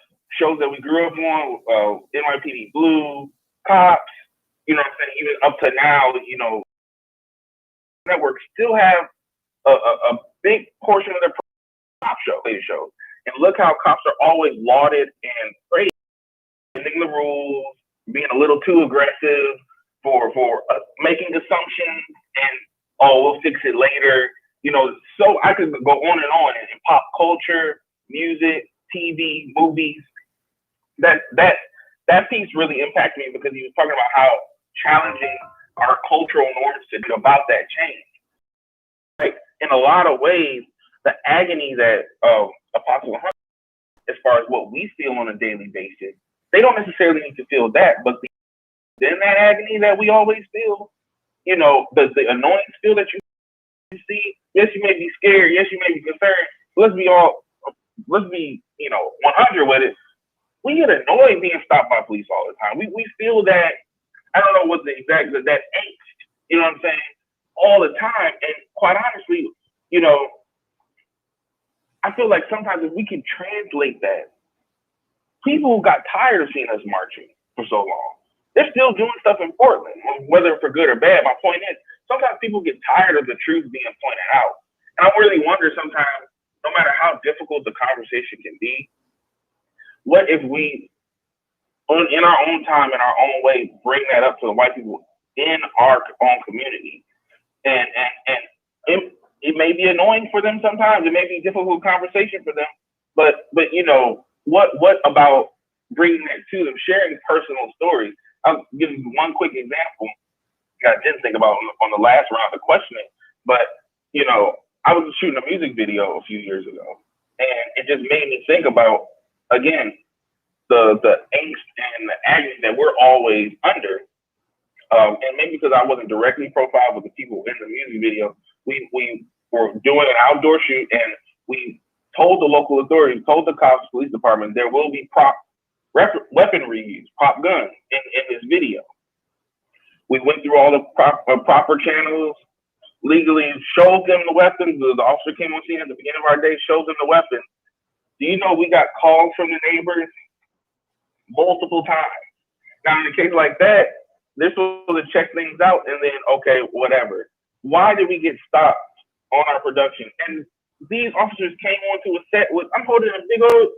shows that we grew up on, NYPD Blue, Cops, you know what I'm saying, even up to now, you know, networks still have a big portion of their cop shows. And look how cops are always lauded and praised, bending the rules, being a little too aggressive for making assumptions and, oh, we'll fix it later. You know, so I could go on in pop culture, music, TV, movies. That piece really impacted me because he was talking about how challenging our cultural norms to do about that change. Like in a lot of ways, the agony that Apostle Hunt, as far as what we feel on a daily basis, they don't necessarily need to feel that, but then that agony that we always feel, you know, the annoyance feel that you see. Yes, you may be scared. Yes, you may be concerned. Let's be, you know, 100 with it. We get annoyed being stopped by police all the time. We feel that, I don't know what the exact, that angst, you know what I'm saying, all the time. And quite honestly, you know, I feel like sometimes if we can translate that, people got tired of seeing us marching for so long. They're still doing stuff in Portland, whether for good or bad. My point is, sometimes people get tired of the truth being pointed out. And I really wonder sometimes, no matter how difficult the conversation can be, what if we, in our own time, in our own way, bring that up to the white people in our own community? And it may be annoying for them sometimes. It may be a difficult conversation for them. But you know, what about bringing that to them, sharing personal stories? I'll give you one quick example I didn't think about on the last round of questioning. But, you know, I was shooting a music video a few years ago, and it just made me think about, again, the angst and the agony that we're always under. And maybe because I wasn't directly profiled with the people in the music video, we were doing an outdoor shoot, and we told the local authorities, told the cops, police department, there will be weaponry use, prop guns in this video. We went through all the proper channels, legally showed them the weapons. The officer came on scene at the beginning of our day, showed them the weapons. Do you know we got calls from the neighbors multiple times? Now, in a case like that, they're supposed to check things out and then, okay, whatever. Why did we get stopped on our production? And these officers came onto a set with, I'm holding a big old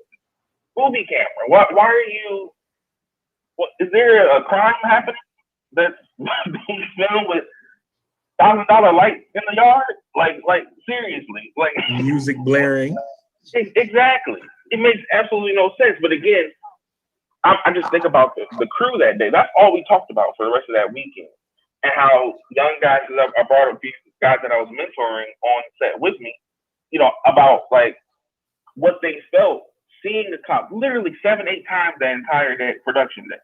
movie camera. Why are you, is there a crime happening that's being filmed with $1,000 lights in the yard? Like seriously, like music blaring. Exactly. It makes absolutely no sense. But again, I just think about the crew that day. That's all we talked about for the rest of that weekend. And how young guys, because I brought a few guys that I was mentoring on set with me, you know, about like what they felt seeing the cops literally 7-8 times the entire day, production day.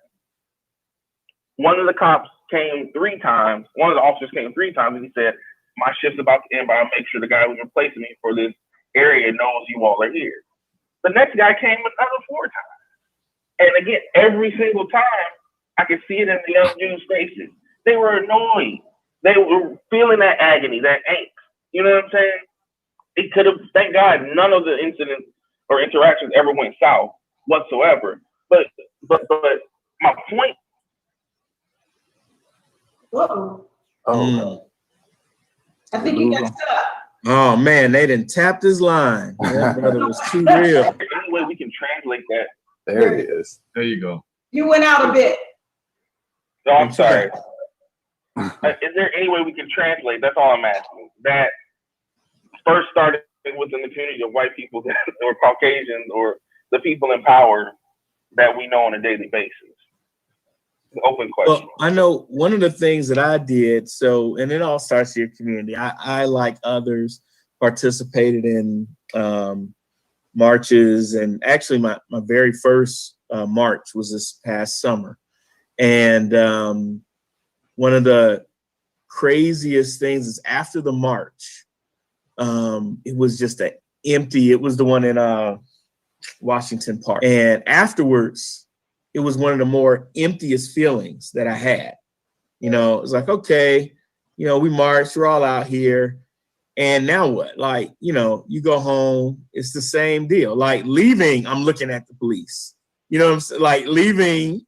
One of the cops came 3 times. One of the officers came 3 times, and he said, my shift's about to end, but I'll make sure the guy who's replacing me for this area knows you all are here. The next guy came another 4 times. And again, every single time, I could see it in the young Jews' faces. They were annoyed. They were feeling that agony, that angst. You know what I'm saying? It could have, thank God, none of the incidents or interactions ever went south whatsoever. But my point. Uh-oh. Oh. I think you got stuck. Oh man, they done tapped his line. That brother was too real. Any way we can translate that? There it is. There you go. You went out a bit. No, I'm sorry. Is there any way we can translate? That's all I'm asking. That first started within the community of white people that or Caucasians or the people in power that we know on a daily basis? Open question. Well, I know one of the things that I did, and it all starts in your community. I like others, participated in marches, and actually my very first march was this past summer. And one of the craziest things is after the march, it was just empty. It was the one in Washington Park. And afterwards, it was one of the more emptiest feelings that I had. You know, it was like, okay, you know, we marched, we're all out here. And now what? Like, you know, you go home, it's the same deal. Like leaving, I'm looking at the police. You know what I'm saying? Like leaving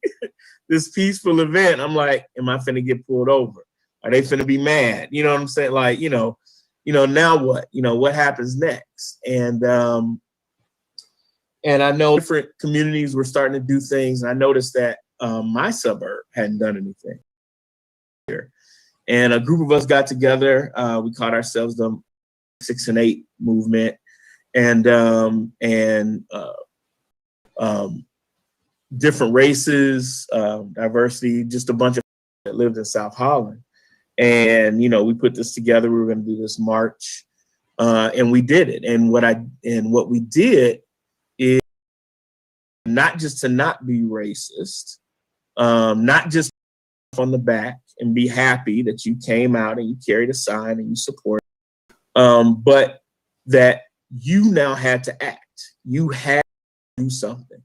this peaceful event, I'm like, am I finna get pulled over? Are they finna be mad? You know what I'm saying? Like, you know, now what? You know, what happens next? And I know different communities were starting to do things. And I noticed that my suburb hadn't done anything here. And a group of us got together. We called ourselves the 6 and 8 movement, and different races, diversity, just a bunch of that lived in South Holland. And, you know, we put this together. We were going to do this march, and we did it. And what we did is not just to not be racist, not just on the back and be happy that you came out and you carried a sign and you support, but that you now had to act. You had to do something.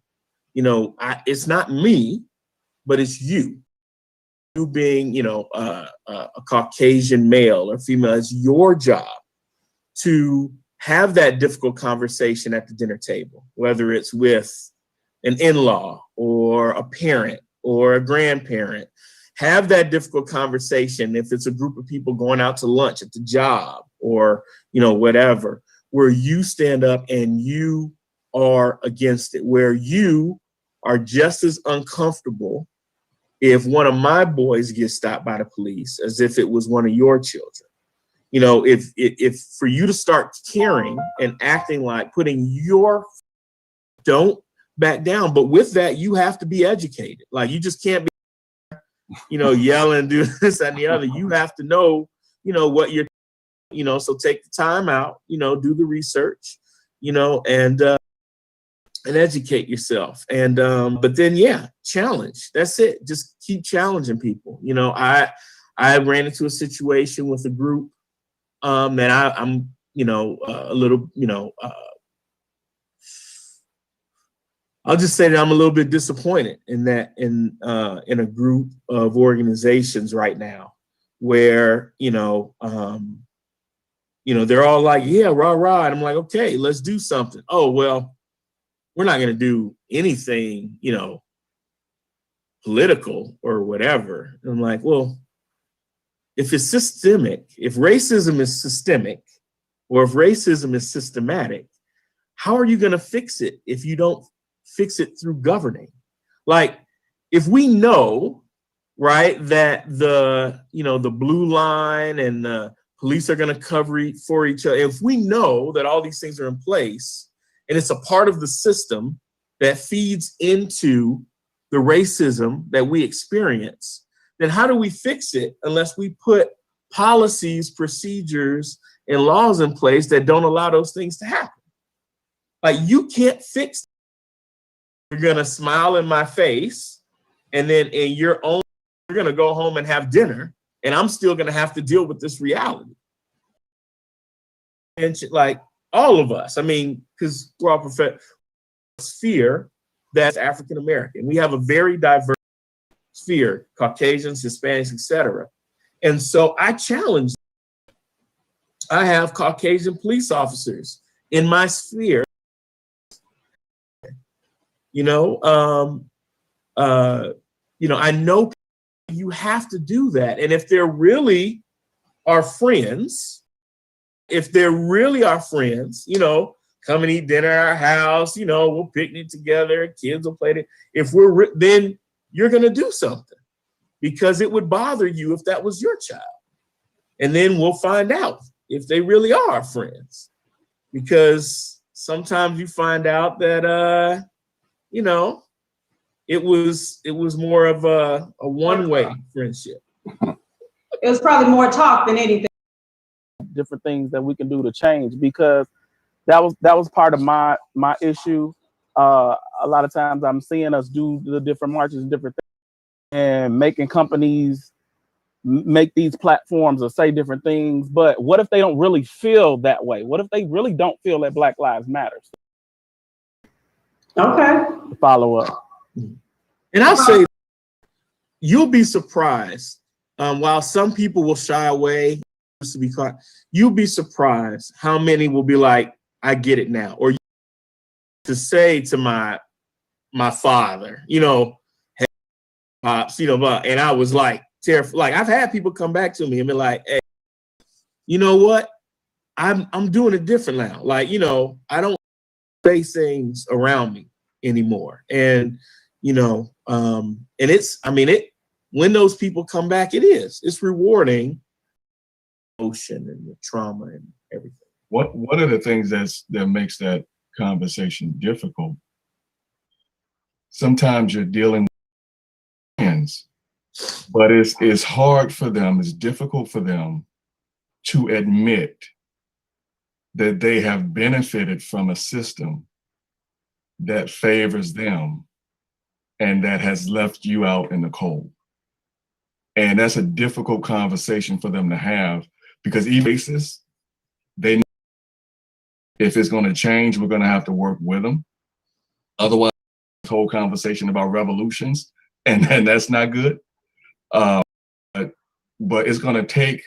You know, it's not me, but it's you. You being, you know, a Caucasian male or female, it's your job to have that difficult conversation at the dinner table, whether it's with an in-law or a parent or a grandparent. Have that difficult conversation if it's a group of people going out to lunch at the job or, you know, whatever, where you stand up and you are against it, where you are just as uncomfortable if one of my boys gets stopped by the police as if it was one of your children. You know, if for you to start caring and acting like don't back down. But with that, you have to be educated. Like, you just can't be, you know, yelling, do this and the other. You have to know, you know, what you're, you know, so take the time out, you know, do the research, you know, and educate yourself. And, but then, yeah, challenge. That's it. Just keep challenging people. You know, I ran into a situation with a group that I'm, you know, a little, you know, I'll just say that I'm a little bit disappointed in that, in a group of organizations right now where, you know, they're all like, yeah, rah, rah. And I'm like, okay, let's do something. Oh, well, we're not going to do anything, you know, political or whatever. And I'm like, well, if it's systemic, if racism is systemic, or if racism is systematic, how are you going to fix it if you don't fix it through governing? Like, if we know, right, that the blue line and the police are going to cover for each other, if we know that all these things are in place and it's a part of the system that feeds into the racism that we experience, then how do we fix it unless we put policies, procedures, and laws in place that don't allow those things to happen? Like, you can't fix it. You're gonna smile in my face, and then you're gonna go home and have dinner, and I'm still gonna have to deal with this reality. And like, all of us, I mean, because we're all sphere that's African American. We have a very diverse sphere, Caucasians, Hispanics, etc. And so I challenge. I have Caucasian police officers in my sphere. I know you have to do that. And if they're really our friends, come and eat dinner at our house, we'll picnic together, kids will play it. Then you're going to do something, because it would bother you if that was your child. And then we'll find out if they really are friends, because sometimes you find out that you know, it was more of a one-way friendship. It was probably more talk than anything. Different things that we can do to change, because that was part of my issue. A lot of times I'm seeing us do the different marches and different things and making companies make these platforms or say different things. But what if they don't really feel that way? What if they really don't feel that Black Lives Matter? Okay. Follow up. And I'll say, you'll be surprised. While some people will shy away, to be caught, you'll be surprised how many will be like, I get it now. Or to say to my father, you know, hey, pops, you know, and I was like terrified. Like, I've had people come back to me and be like, hey, you know what? I'm doing it different now. Like, you know, I don't say things around me anymore. And, you know, and it's, I mean, when those people come back, it's rewarding. Emotion and the trauma and everything. One of the things that makes that conversation difficult, sometimes you're dealing with friends, but it's hard for them, it's difficult for them to admit that they have benefited from a system that favors them and that has left you out in the cold. And that's a difficult conversation for them to have, because even basis, they know if it's going to change, we're going to have to work with them. Otherwise, this whole conversation about revolutions, and that's not good. But it's going to take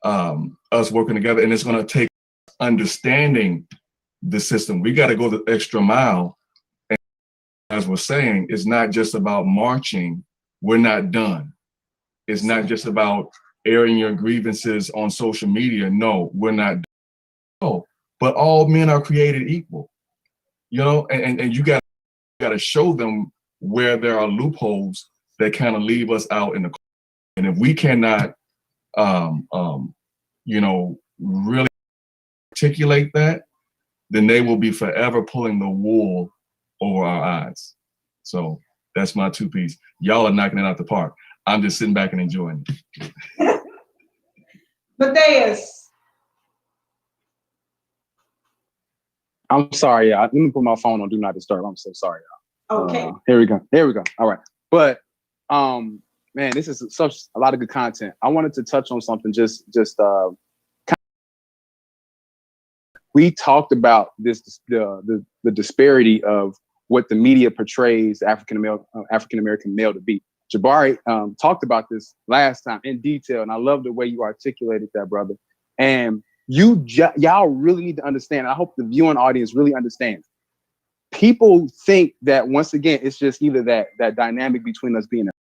us working together, and it's going to take understanding the system. We got to go the extra mile. And as we're saying, it's not just about marching. We're not done. It's not just about airing your grievances on social media. No, we're not. No, but all men are created equal, you know, and you got to show them where there are loopholes that kind of leave us out in the. And if we cannot, you know, really articulate that, then they will be forever pulling the wool over our eyes. So that's my two piece. Y'all are knocking it out the park. I'm just sitting back and enjoying it. Mathais. I'm sorry, y'all. Let me put my phone on Do Not Disturb. I'm so sorry, y'all. Okay. Here we go. All right. But man, this is such a lot of good content. I wanted to touch on something. We talked about the disparity of what the media portrays African American male to be. Jabari talked about this last time in detail, and I love the way you articulated that, brother. And y'all really need to understand. I hope the viewing audience really understands. People think that, once again, it's just either that dynamic between us being an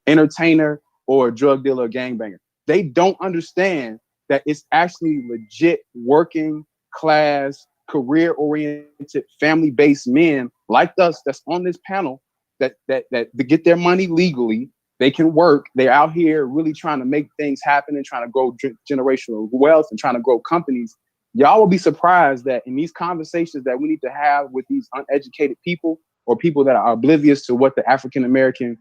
entertainer or a drug dealer or gangbanger. They don't understand that it's actually legit working class, career-oriented, family-based men like us that's on this panel that get their money legally. They can work. They're out here really trying to make things happen and trying to grow generational wealth and trying to grow companies. Y'all will be surprised that in these conversations that we need to have with these uneducated people or people that are oblivious to what the African American,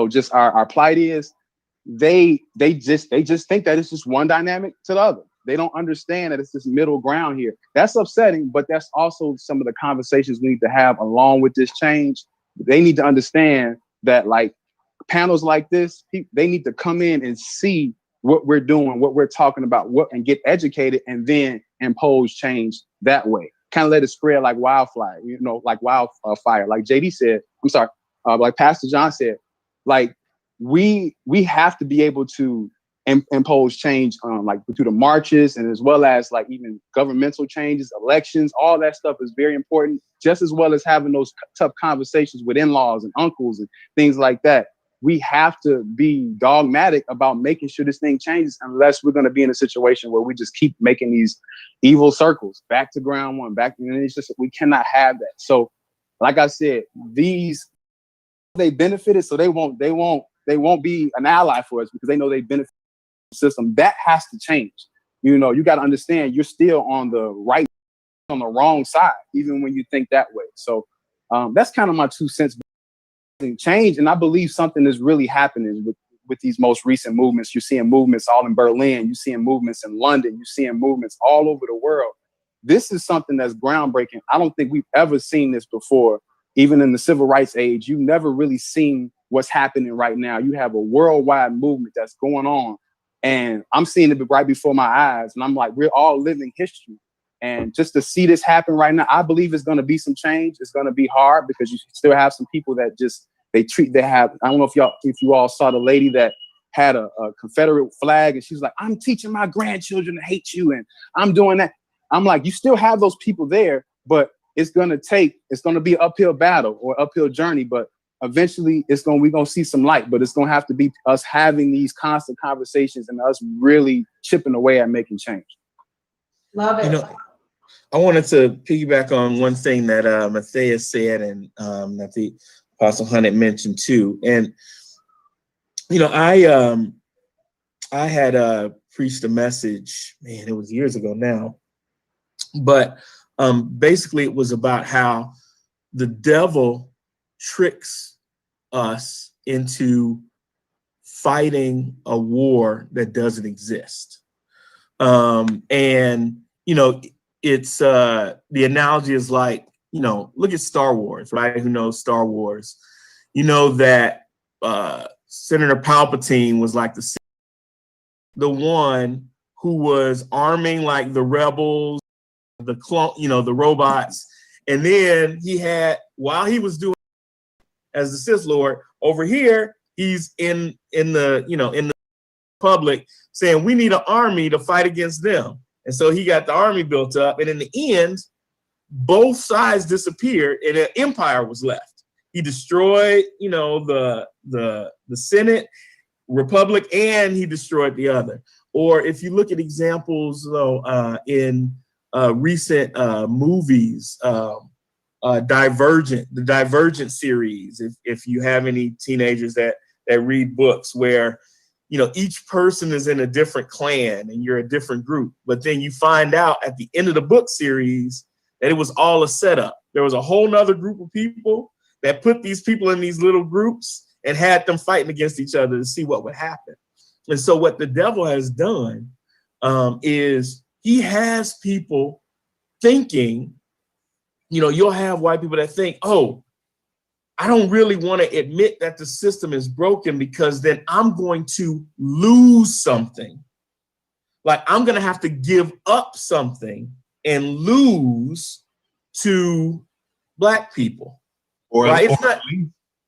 just our plight is, they just think that it's just one dynamic to the other. They don't understand that it's this middle ground here. That's upsetting, but that's also some of the conversations we need to have along with this change. They need to understand that, like, panels like this, they need to come in and see what we're doing, what we're talking about, and get educated, and then impose change that way. Kind of let it spread like wildfire, like wildfire. Like JD said, like Pastor John said, like we have to be able to impose change, like through the marches, and as well as like even governmental changes, elections. All that stuff is very important, just as well as having those tough conversations with in-laws and uncles and things like that. We have to be dogmatic about making sure this thing changes, unless we're going to be in a situation where we just keep making these evil circles back to ground one, and it's just, we cannot have that. So, like I said, they benefited, so they won't be an ally for us because they know they benefit from the system. That has to change. You know, you got to understand you're still on the right, on the wrong side, even when you think that way. So that's kind of my 2 cents. Change, and I believe something is really happening with these most recent movements. You're seeing movements all in Berlin. You're seeing movements in London. You're seeing movements all over the world. This is something that's groundbreaking. I don't think we've ever seen this before. Even in the civil rights age, you've never really seen what's happening right now. You have a worldwide movement that's going on, and I'm seeing it right before my eyes. And I'm like, we're all living history. And just to see this happen right now, I believe it's going to be some change. It's going to be hard because you still have some people that just, I don't know if you all saw the lady that had a Confederate flag, and she was like, I'm teaching my grandchildren to hate you, and I'm doing that. I'm like, you still have those people there, but it's going to be an uphill battle or uphill journey, but eventually we're going to see some light, but it's going to have to be us having these constant conversations and us really chipping away at making change. Love it. You know, I wanted to piggyback on one thing that Mathais said, and that the Apostle Annette mentioned too. And you know, I had preached a message, man, it was years ago now, but basically it was about how the devil tricks us into fighting a war that doesn't exist. And you know, it's the analogy is like, you know, look at Star Wars, right? Who knows Star Wars? You know that Senator Palpatine was like the one who was arming like the rebels, the clone, you know, the robots, and then he had, while he was doing as the Sith Lord over here, he's in the public saying we need an army to fight against them. And so he got the army built up, and in the end, both sides disappeared, and an empire was left. He destroyed, you know, the Senate, Republic, and he destroyed the other. Or if you look at examples, though, in recent movies, the Divergent series. If you have any teenagers that read books where, you know, each person is in a different clan and you're a different group, but then you find out at the end of the book series that it was all a setup. There was a whole nother group of people that put these people in these little groups and had them fighting against each other to see what would happen. And so what the devil has done is he has people thinking, you know, you'll have white people that think, oh, I don't really want to admit that the system is broken because then I'm going to lose something. Like I'm going to have to give up something and lose to Black people. Or, right?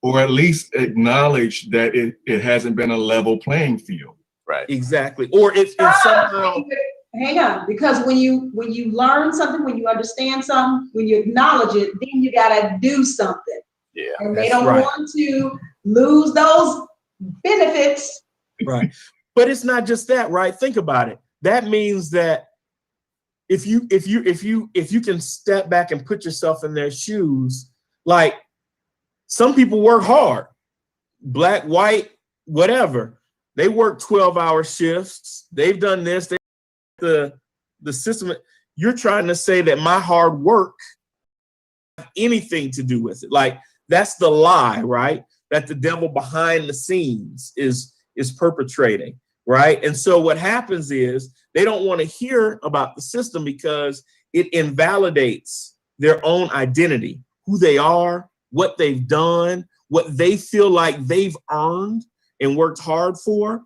or at least acknowledge that it hasn't been a level playing field. Right. Exactly. Or if somehow. Hang on, because when you learn something, when you understand something, when you acknowledge it, then you gotta do something. Yeah. And they don't want to lose those benefits. Right. But it's not just that, right? Think about it. That means that if you can step back and put yourself in their shoes, like some people work hard, Black, white, whatever. They work 12-hour shifts. They've done this. The system. You're trying to say that my hard work has anything to do with it. Like that's the lie, right? That the devil behind the scenes is perpetrating, right? And so what happens is they don't want to hear about the system because it invalidates their own identity, who they are, what they've done, what they feel like they've earned and worked hard for.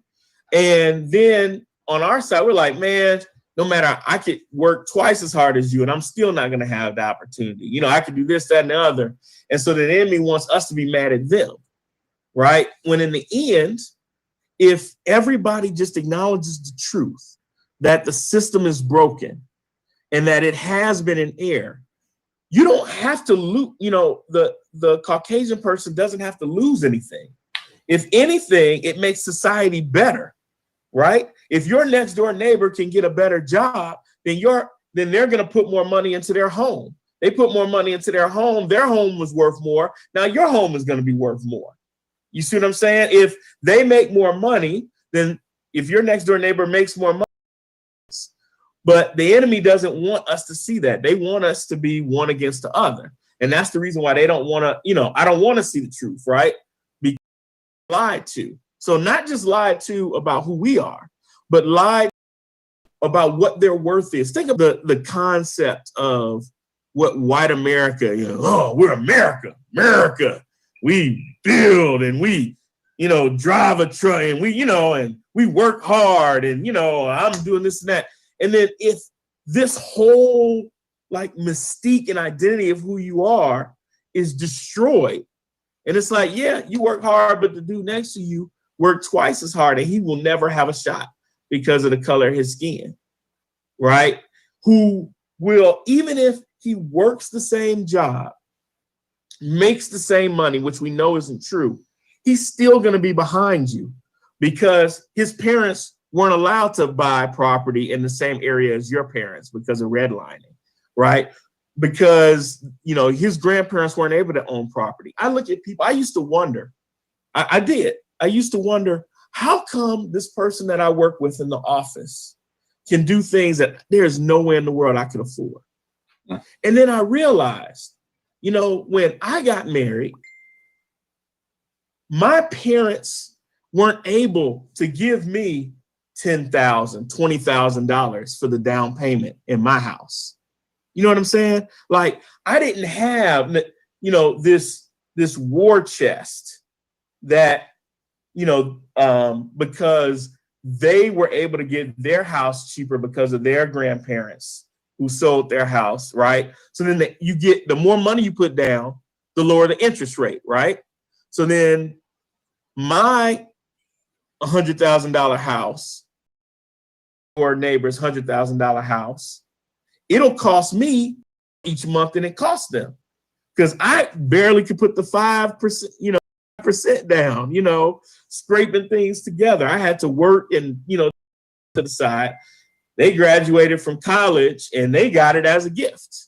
And then on our side, we're like, man, no matter, I could work twice as hard as you and I'm still not going to have the opportunity. You know, I could do this, that, and the other. And so the enemy wants us to be mad at them, right? When in the end, if everybody just acknowledges the truth that the system is broken and that it has been in error, you don't have to lose, you know, the Caucasian person doesn't have to lose anything. If anything, it makes society better. Right? If your next door neighbor can get a better job, then they're going to put more money into their home. They put more money into their home was worth more. Now your home is going to be worth more. You see what I'm saying? If they make more money, then if your next door neighbor makes more money, But the enemy doesn't want us to see that. They want us to be one against the other. And that's the reason why they don't want to, I don't want to see the truth, right? Because lied to. So not just lied to about who we are, but lied about what their worth is. Think of the concept of what white America, we're America. We build and we, drive a truck and we, and we work hard and, I'm doing this and that. And then if this whole like mystique and identity of who you are is destroyed, and it's like, yeah, you work hard, but the dude next to you worked twice as hard and he will never have a shot because of the color of his skin, right? Who will, even if he works the same job, makes the same money, which we know isn't true, he's still going to be behind you because his parents weren't allowed to buy property in the same area as your parents because of redlining, right? Because, his grandparents weren't able to own property. I look at people, I used to wonder, I used to wonder, how come this person that I work with in the office can do things that there's no way in the world I could afford? And then I realized, when I got married, my parents weren't able to give me $10,000, $20,000 for the down payment in my house. You know what I'm saying? Like, I didn't have, this war chest that, because they were able to get their house cheaper because of their grandparents who sold their house, right? So then you get, the more money you put down, the lower the interest rate, right? So then my $100,000 house or neighbor's $100,000 house, it'll cost me each month than it costs them because I barely could put the 5%, percent down, scraping things together. I had to work and, to the side. They graduated from college and they got it as a gift,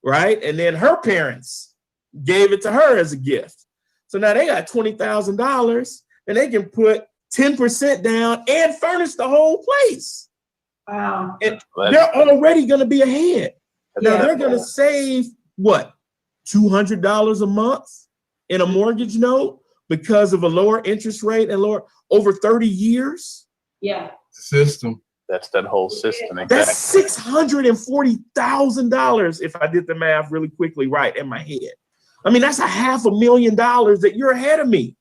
right? And then her parents gave it to her as a gift. So now they got $20,000 and they can put 10% down and furnish the whole place. Wow. And they're already going to be ahead. Now they're going to save what, $200 a month in a mortgage note because of a lower interest rate and lower over 30 years. Yeah. System. That's that whole system. Exactly. That's $640,000 if I did the math really quickly right in my head. I mean, that's $500,000 that you're ahead of me.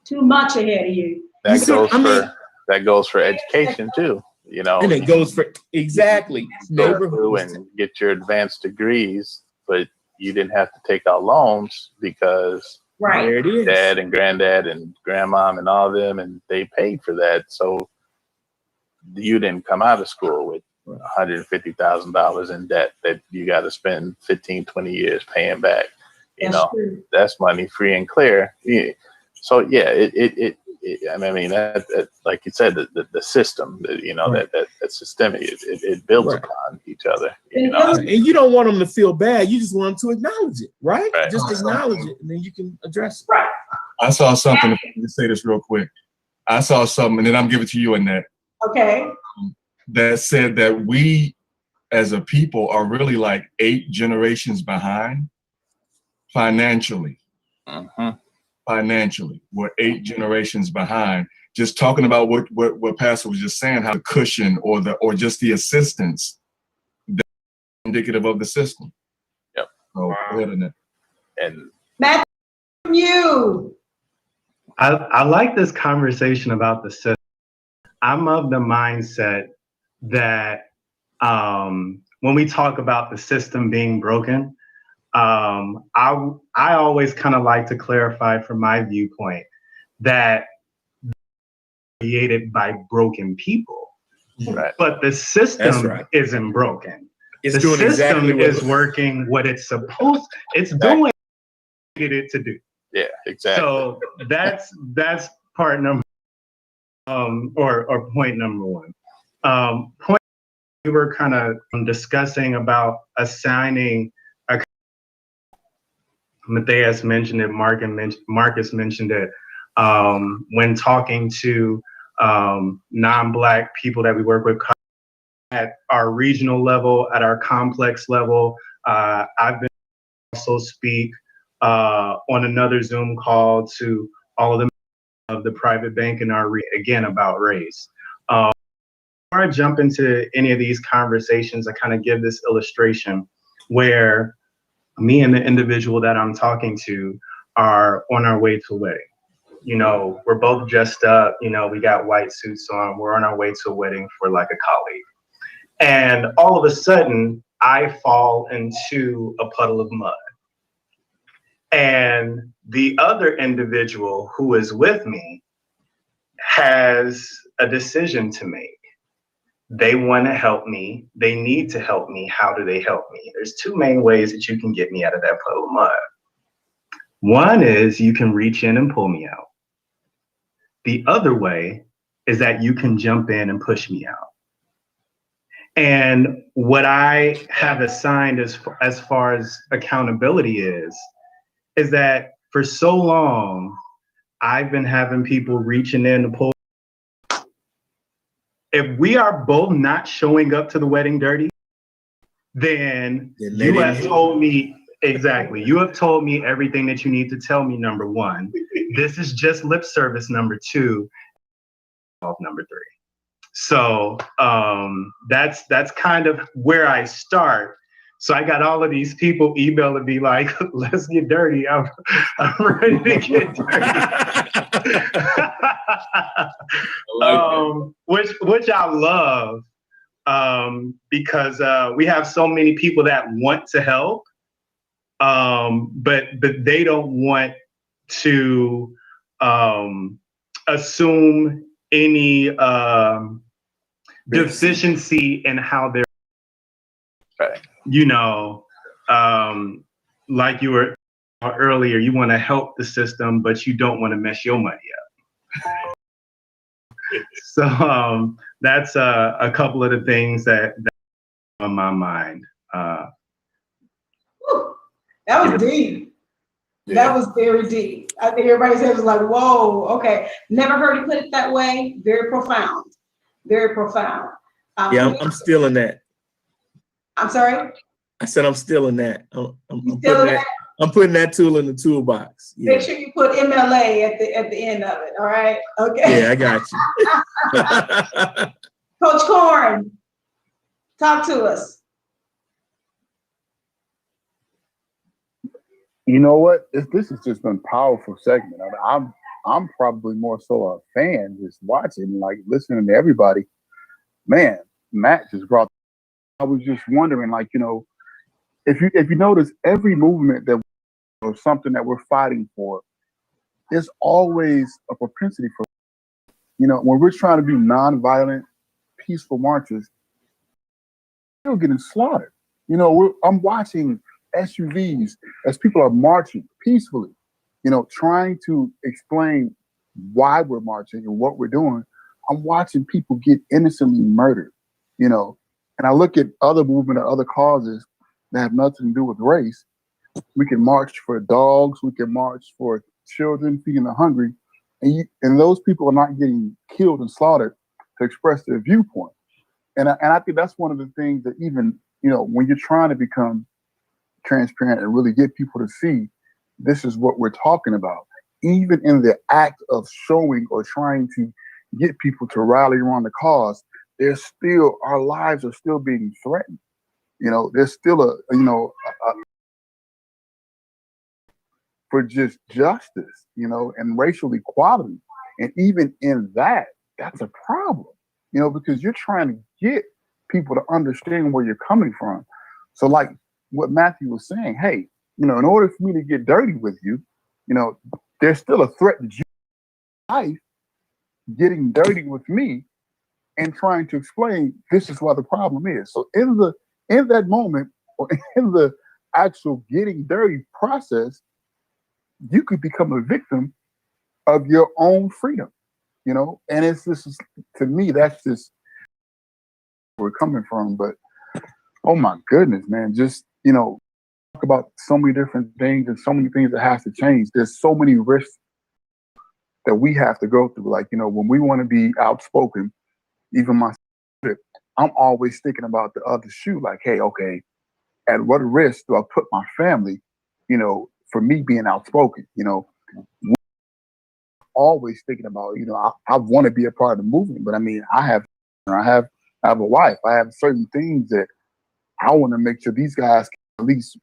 Too much ahead of you. That goes for education too. And it goes for exactly neighborhood and get your advanced degrees, but you didn't have to take out loans because there it is. Dad and granddad and grandmom and all of them, and they paid for that. So you didn't come out of school with $150,000 in debt that you got to spend 15, 20 years paying back. That's money free and clear. Yeah. So yeah, that like you said, the system, that systemic, it builds upon each other. And you don't want them to feel bad. You just want them to acknowledge it, right? Just acknowledge it, and then you can address it. Right. I saw something. Let me say this real quick. I saw something, and then I'm giving it to you, Annette. Okay. That said that we, as a people, are really like 8 generations behind financially. Financially, we're 8 generations behind. Just talking about what Pastor was just saying, how the cushion or just the assistance that's indicative of the system. Yep. So go ahead, Annette. And Matt, from you. I like this conversation about the system. I'm of the mindset that when we talk about the system being broken, I always kind of like to clarify from my viewpoint that created by broken people, but the system isn't broken. It's the doing system exactly is working what it's supposed. It's doing what it needed to do. Yeah, exactly. So that's part number, or point number one. Point we were kind of discussing about assigning. Matthias mentioned it, Marcus mentioned it when talking to non-Black people that we work with, at our regional level, at our complex level. I've been also speak on another Zoom call to all of the private bank in our again about race. Before I jump into any of these conversations, I kind of give this illustration where me and the individual that I'm talking to are on our way to a wedding. You know, we're both dressed up, you know, we got white suits on, we're on our way to a wedding for like a colleague. And all of a sudden, I fall into a puddle of mud. And the other individual who is with me has a decision to make. They want to help me. They need to help me. How do they help me? There's two main ways that you can get me out of that puddle of mud. One is you can reach in and pull me out. The other way is that you can jump in and push me out. And what I have assigned as far as accountability is that for so long, I've been having people reaching in to pull. If we are both not showing up to the wedding dirty, then you have told me, exactly, you have told me everything that you need to tell me, number one. This is just lip service, number two, number three. So that's kind of where I start. So I got all of these people emailing me like, let's get dirty. I'm ready to get dirty. Which I love because we have so many people that want to help, but they don't want to assume any deficiency in how they're, you know, like you were earlier, you want to help the system, but you don't want to mess your money up. So that's a couple of the things that are on my mind. That was deep. Yeah. That was very deep. I think everybody's head was like, whoa, okay. Never heard it put it that way. Very profound. Very profound. Yeah, I'm still in that. I'm sorry? I said I'm still in that. I'm putting that tool in the toolbox. Yeah. Make sure you put MLA at the end of it, all right? Okay. Yeah, I got you. Coach Corn, talk to us. You know what? This has just been a powerful segment. I'm probably more so a fan, just watching, like listening to everybody. Man, Matt just brought. I was just wondering, like, you know, if you notice every movement that or something that we're fighting for, there's always a propensity for, you know, when we're trying to do nonviolent, peaceful marches, we're getting slaughtered. You know, I'm watching SUVs as people are marching peacefully, you know, trying to explain why we're marching and what we're doing. I'm watching people get innocently murdered, you know, and I look at other movement or other causes that have nothing to do with race. We can march for dogs. We can march for children feeding the hungry. And those people are not getting killed and slaughtered to express their viewpoint. And I think that's one of the things that even, you know, when you're trying to become transparent and really get people to see this is what we're talking about, even in the act of showing or trying to get people to rally around the cause, there's still, our lives are still being threatened. You know, there's still for just justice, you know, and racial equality. And even in that, that's a problem, you know, because you're trying to get people to understand where you're coming from. So like what Matthew was saying, hey, you know, in order for me to get dirty with you, you know, there's still a threat to your life getting dirty with me and trying to explain this is what the problem is. So in that moment, or in the actual getting dirty process, you could become a victim of your own freedom, you know? And it's just, to me, that's just where we're coming from. But oh my goodness, man, just, you know, talk about so many different things and so many things that has to change. There's so many risks that we have to go through. Like, you know, when we want to be outspoken, even myself, I'm always thinking about the other shoe, like, hey, okay, at what risk do I put my family, you know, for me being outspoken, you know? Always thinking about, you know, I want to be a part of the movement, but I mean, I have a wife. I have certain things that I want to make sure these guys can at least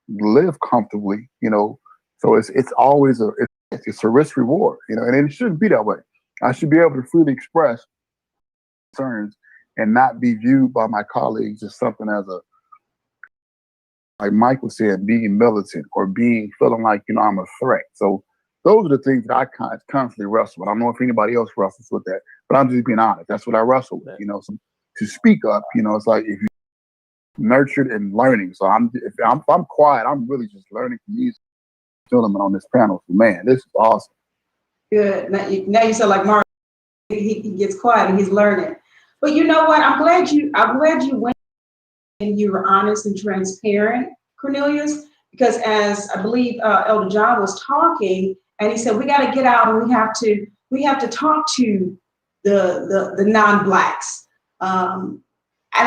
live comfortably, you know. So it's always it's a risk reward, you know, and it shouldn't be that way. I should be able to freely express concerns and not be viewed by my colleagues as something as a, like Mike was saying, being militant or feeling like, you know, I'm a threat. So those are the things that I constantly wrestle with. I don't know if anybody else wrestles with that, but I'm just being honest. That's what I wrestle with, you know. So to speak up, you know, it's like if you nurtured and learning. So if I'm quiet, I'm really just learning from these gentlemen on this panel. So man, this is awesome. Good. Now you sound like Mark. He gets quiet and he's learning. But you know what? I'm glad you went and you were honest and transparent, Cornelius, because as I believe Elder John was talking, and he said we got to get out and we have to talk to the non-blacks. I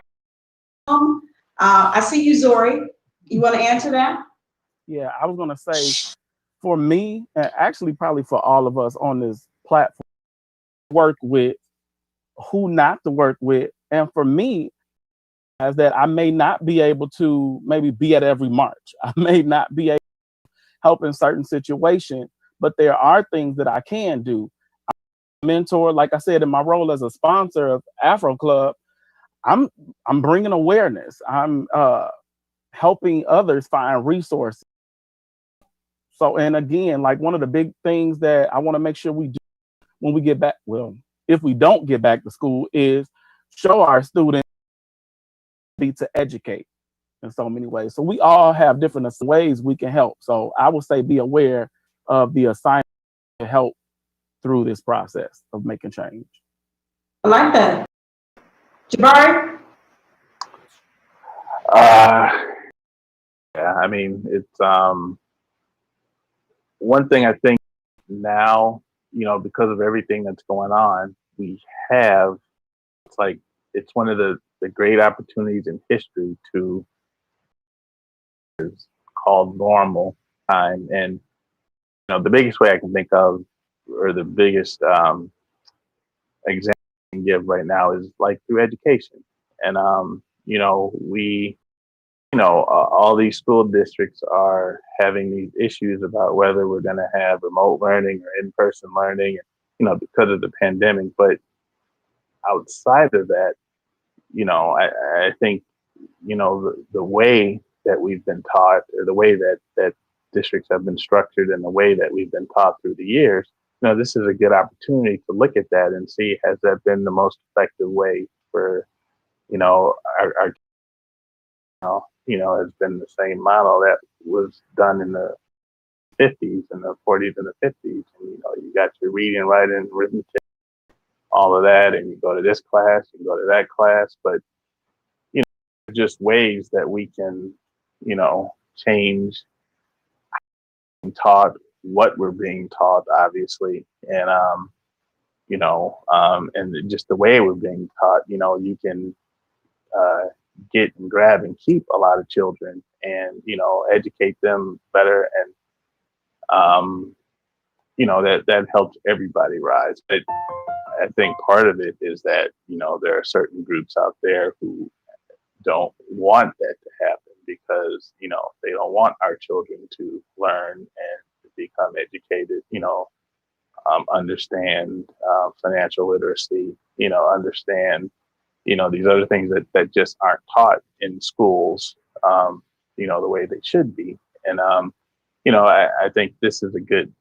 see you, Zori. You want to answer that? Yeah, I was going to say, for me, and actually probably for all of us on this platform, work with who not to work with. And for me, as that I may not be able to maybe be at every march. I may not be able to help in certain situations, but there are things that I can do. I'm a mentor, like I said, in my role as a sponsor of Afro Club, I'm bringing awareness. I'm helping others find resources. So, and again, like one of the big things that I want to make sure we do when we get back, well, if we don't get back to school, is show our students to educate in so many ways. So we all have different ways we can help. So I would say be aware of the assignment to help through this process of making change. I like that. Jabari? Yeah, I mean, it's one thing I think now, you know, because of everything that's going on, it's one of the great opportunities in history to is called normal time. And, you know, the biggest way I can think of, or the biggest example I can give right now is like through education. And, you know, all these school districts are having these issues about whether we're going to have remote learning or in-person learning, you know, because of the pandemic. But outside of that, you know, I think, you know, the way that we've been taught, or the way that districts have been structured, and the way that we've been taught through the years, you know, this is a good opportunity to look at that and see, has that been the most effective way for, you know, our you know, has been the same model that was done in the 50s and the 40s and the 50s. And, you know, you got your reading, writing, arithmetic, all of that, and you go to this class, you go to that class, but, you know, just ways that we can, you know, change taught, what we're being taught, obviously, and, you know, and just the way we're being taught, you know, you can, get and grab and keep a lot of children and, you know, educate them better. And, you know, that helps everybody rise. But I think part of it is that, you know, there are certain groups out there who don't want that to happen because, you know, they don't want our children to learn and become educated, you know, understand financial literacy, you know, understand, you know, these other things that just aren't taught in schools, you know, the way they should be. And, you know, I think this is a good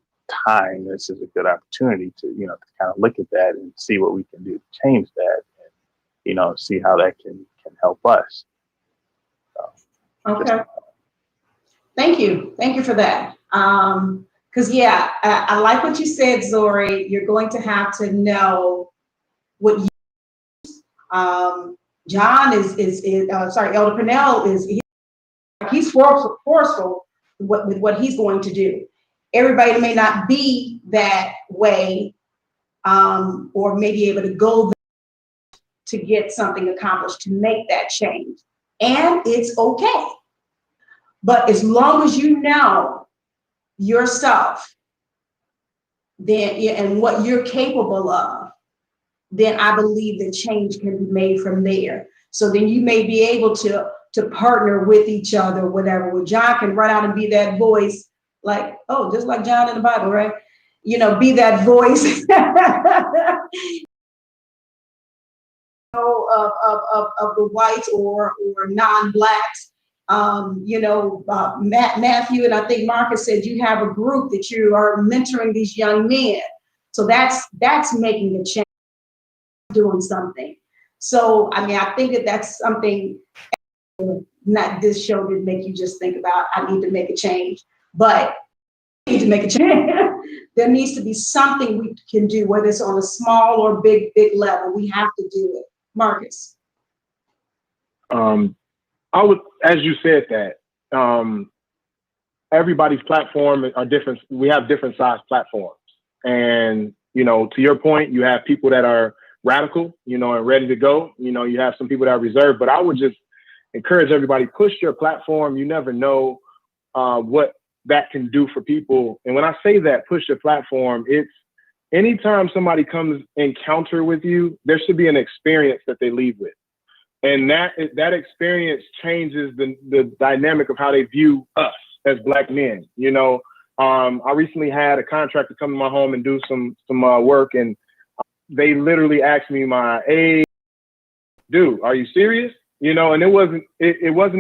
time. This is a good opportunity to, you know, to kind of look at that and see what we can do to change that, and, you know, see how that can help us. So, okay. Thank you for that. Because yeah, I like what you said, Zori. You're going to have to know what you. John Elder Purnell he's forceful with what he's going to do. Everybody may not be that way, or may be able to go to get something accomplished, to make that change. And it's okay. But as long as you know yourself, then and what you're capable of, then I believe that change can be made from there. So then you may be able to partner with each other, whatever. Well, John can run out and be that voice, like, oh, just like John in the Bible, right? You know, be that voice of the whites or non-blacks. Matthew and I think Marcus said you have a group that you are mentoring these young men. So that's making a change, doing something. So, I mean, I think that that's something, not this show didn't make you just think about, I need to make a change, but I need to make a change. There needs to be something we can do, whether it's on a small or big level. We have to do it. Marcus. I would, as you said that, everybody's platform are different. We have different size platforms. And, you know, to your point, you have people that are radical, you know, and ready to go. You know, you have some people that are reserved, but I would just encourage everybody, push your platform. You never know what that can do for people. And when I say that, push your platform, it's anytime somebody comes encounter with you, there should be an experience that they leave with. And that experience changes the dynamic of how they view us as Black men. You know, I recently had a contractor come to my home and do some work, and they literally asked me my age. Dude, are you serious? You know, and it wasn't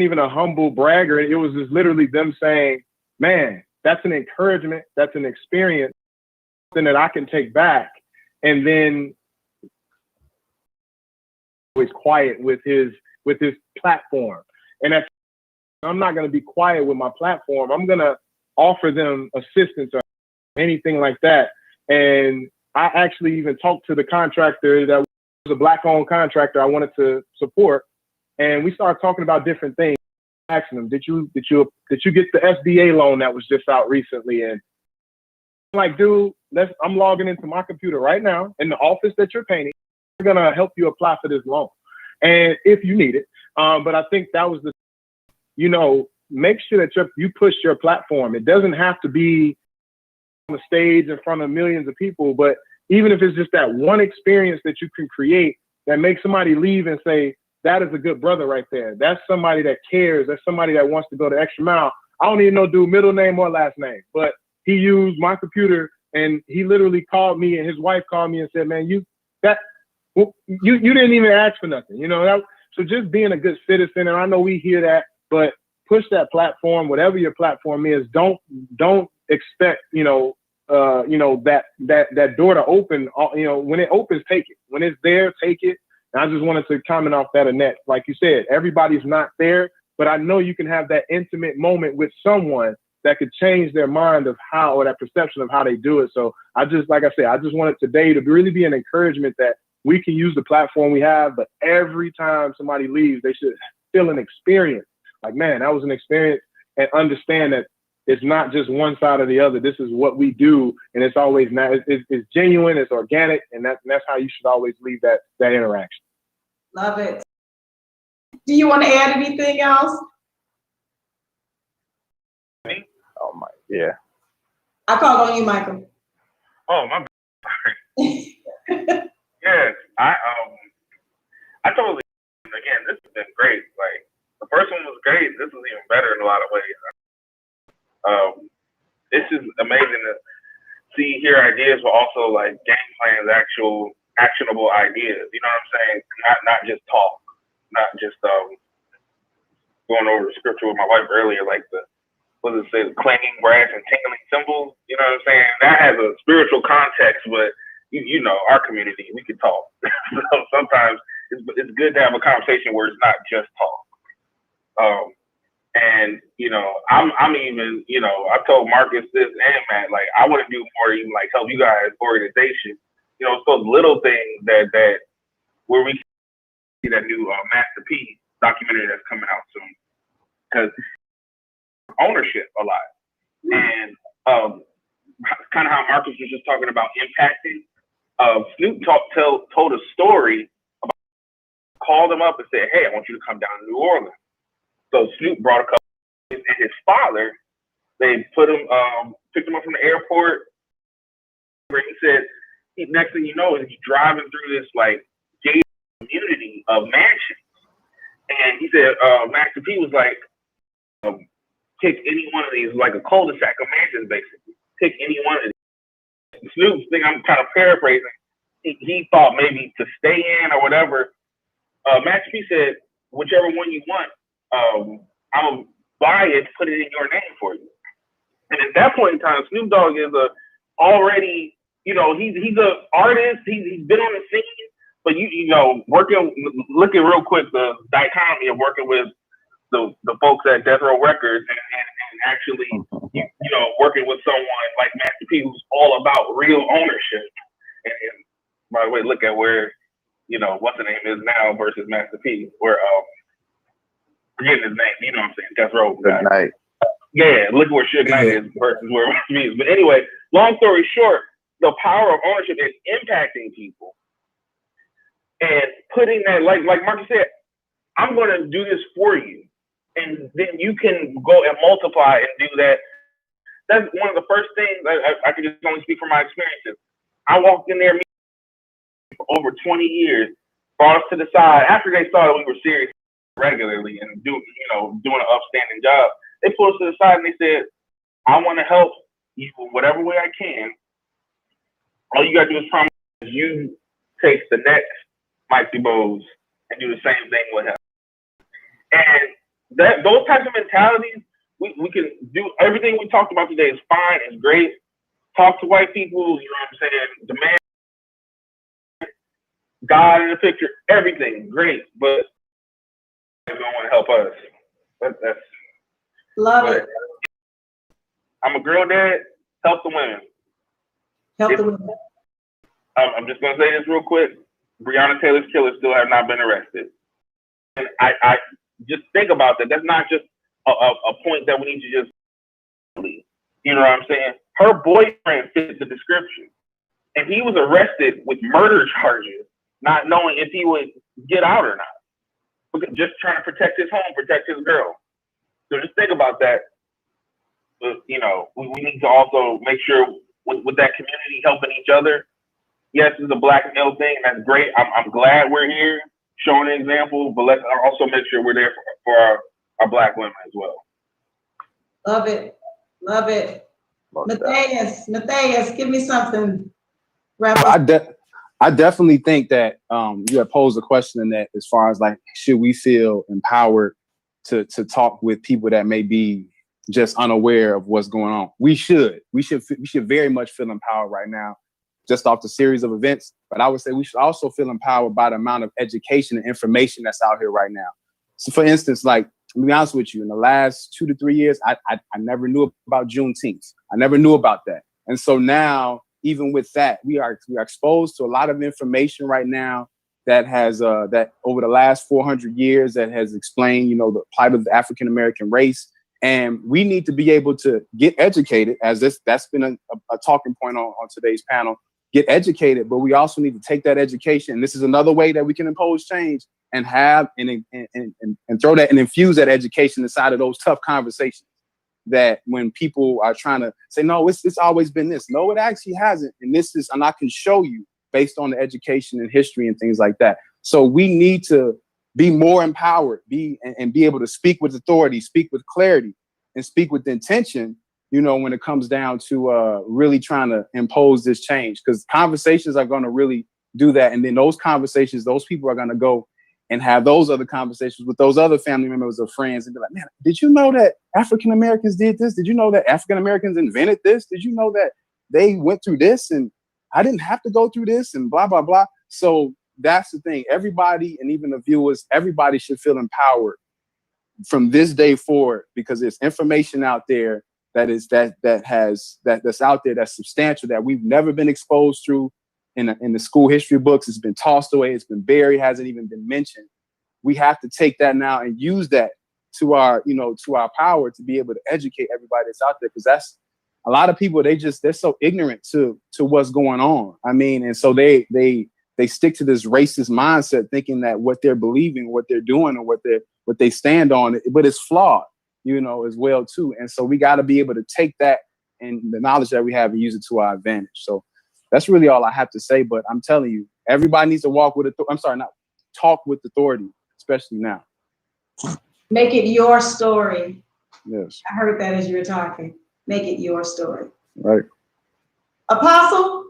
even a humble bragger. It was just literally them saying, man, that's an encouragement. That's an experience, something that I can take back. And then always quiet with his platform. And I'm not going to be quiet with my platform. I'm going to offer them assistance or anything like that. And I actually even talked to the contractor that was a Black-owned contractor I wanted to support. And we started talking about different things. Asking them, did you get the SBA loan that was just out recently? And I'm like, dude, I'm logging into my computer right now in the office that you're painting. We're gonna help you apply for this loan, and if you need it. But I think that was make sure that you push your platform. It doesn't have to be on the stage in front of millions of people, but even if it's just that one experience that you can create that makes somebody leave and say, that is a good brother right there. That's somebody that cares. That's somebody that wants to go the extra mile. I don't even know dude middle name or last name, but he used my computer and he literally called me, and his wife called me and said, man, you didn't even ask for nothing, you know? So just being a good citizen, and I know we hear that, but push that platform, whatever your platform is. Don't expect, that door to open. When it opens, take it. When it's there, take it. And I just wanted to comment off that, Annette. Like you said, everybody's not there, but I know you can have that intimate moment with someone that could change their mind of how, or that perception of how they do it. So I just wanted today to really be an encouragement that we can use the platform we have, but every time somebody leaves, they should feel an experience. Like, man, that was an experience, and understand that it's not just one side or the other. This is what we do, and it's always not. It's genuine, it's organic, and that's how you should always leave that interaction. Love it. Do you want to add anything else? Me? Oh my, yeah. I called on you, Michael. Oh, my bad. Yes, I totally. Again, this has been great. Like, the first one was great. This was even better in a lot of ways. This is amazing to hear ideas, but also like game plans, actual actionable ideas. You know what I'm saying? Not just talk, not just going over the scripture with my wife earlier, like the clanging brass and tingling cymbals. You know what I'm saying? That has a spiritual context, but you know, our community, we can talk. So sometimes it's good to have a conversation where it's not just talk. And I'm even, I told Marcus this and Matt, like, I want to do more, even like help you guys organization. It's those little things that where we see that new Master P documentary that's coming out soon, because ownership a lot, and kind of how Marcus was just talking about impacting. Snoop told a story about called him up and said, "Hey, I want you to come down to New Orleans." So Snoop brought a couple, and his father, they put him, picked him up from the airport. Where he said, next thing you know, is he's driving through this like gated community of mansions, and he said, Master P was like, pick any one of these, like a cul-de-sac of mansions, basically. Pick any one of these. Snoop's thing, I'm kind of paraphrasing. He thought maybe to stay in or whatever. Master P said, whichever one you want, I'm gonna buy it, put it in your name for you. And at that point in time, Snoop Dogg is already, you know, he's an artist. He's been on the scene, but you know, looking real quick, the dichotomy of working with the folks at Death Row Records and actually, you know, working with someone like Master P, who's all about real ownership. And by the way, look at where, you know, what's the name is now versus Master P. Where forgetting his name, you know what I'm saying? Death Row. Good night. Yeah, look where Suge Knight is versus where Master P is. But anyway, long story short, the power of ownership is impacting people and putting that, like Marcus said, I'm going to do this for you, and then you can go and multiply and do that. That's one of the first things I can just only speak from my experiences. I walked in there for over 20 years, brought us to the side after they saw that we were serious regularly and doing an upstanding job. They pulled us to the side and they said, "I want to help you whatever way I can. All you gotta do is promise you take the next Mike DuBois and do the same thing with him." And those types of mentalities, we can do. Everything we talked about today is fine, it's great. Talk to white people, you know what I'm saying? Demand God in the picture, everything great, but they don't want to help us. That's Love it. I'm a girl dad. Help the women. Help the women. I'm just gonna say this real quick. Breonna Taylor's killers still have not been arrested, and I just think about that. That's not just a point that we need to just leave. You know what I'm saying? Her boyfriend fits the description, and he was arrested with murder charges, not knowing if he would get out or not. Just trying to protect his home, protect his girl. So just think about that. But, you know, we need to also make sure with that community helping each other. Yes, it's a black male thing. That's great. I'm glad we're here showing an example, but let's also make sure we're there for our black women as well. Love it. Love it. Mathais, give me something. I definitely think that you have posed a question in that as far as like, should we feel empowered to talk with people that may be just unaware of what's going on? We should very much feel empowered right now, just off the series of events. But I would say we should also feel empowered by the amount of education and information that's out here right now. So for instance, like, to be honest with you, in the last 2 to 3 years, I never knew about Juneteenth. I never knew about that. And so now, even with that, we are exposed to a lot of information right now that has that over the last 400 years that has explained, you know, the plight of the African American race. And we need to be able to get educated, as that's been a talking point on today's panel. Get educated, but we also need to take that education. And this is another way that we can impose change and have and throw that and infuse that education inside of those tough conversations. That when people are trying to say, no, it's always been this. No, it actually hasn't. And I can show you based on the education and history and things like that. So we need to be more empowered, be able to speak with authority, speak with clarity, and speak with intention, you know, when it comes down to really trying to impose this change. Because conversations are going to really do that. And then those conversations, those people are going to go and have those other conversations with those other family members or friends and be like, man, did you know that African Americans did this? Did you know that African Americans invented this? Did you know that they went through this and I didn't have to go through this and blah, blah, blah. So that's the thing. Everybody, and even the viewers, everybody should feel empowered from this day forward, because there's information out there that's out there that's substantial, that we've never been exposed to in the school history books. It's been tossed away. It's been buried. Hasn't even been mentioned. We have to take that now and use that to our power to be able to educate everybody that's out there. Because that's a lot of people. They're so ignorant to what's going on. I mean, and so they they stick to this racist mindset, thinking that what they're believing, what they're doing, or what they stand on, but it's flawed, as well too. And so we got to be able to take that and the knowledge that we have and use it to our advantage. So that's really all I have to say. But I'm telling you, everybody needs to talk with authority, especially now. Make it your story. Yes. I heard that as you were talking. Make it your story. Right. Apostle,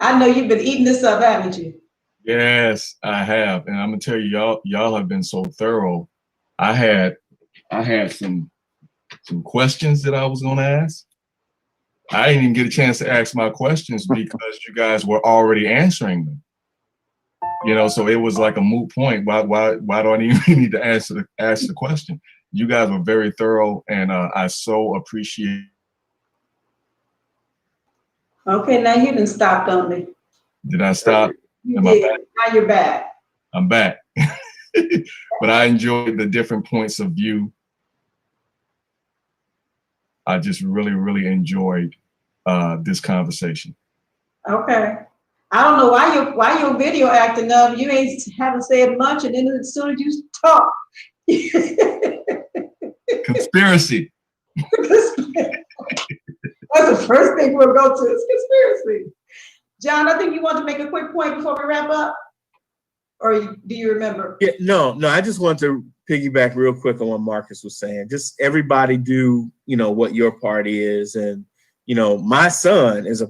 I know you've been eating this up, haven't you? Yes, I have. And I'm gonna tell you, y'all have been so thorough. I had some questions that I was gonna ask. I didn't even get a chance to ask my questions because you guys were already answering them. So it was like a moot point. Why do I even need to ask the question? You guys were very thorough, and I so appreciate. Okay, now you didn't stop, don't you? Did I stop? You did. Now you're back. I'm back. But I enjoyed the different points of view. I just really, really enjoyed this conversation. Okay. I don't know why your video acting up. You haven't said much, and then as soon as you talk. Conspiracy. That's the first thing we'll go to is conspiracy. John, I think you want to make a quick point before we wrap up, or do you remember? Yeah, no. I just want to piggyback real quick on what Marcus was saying. Just everybody do, what your part is, and my son is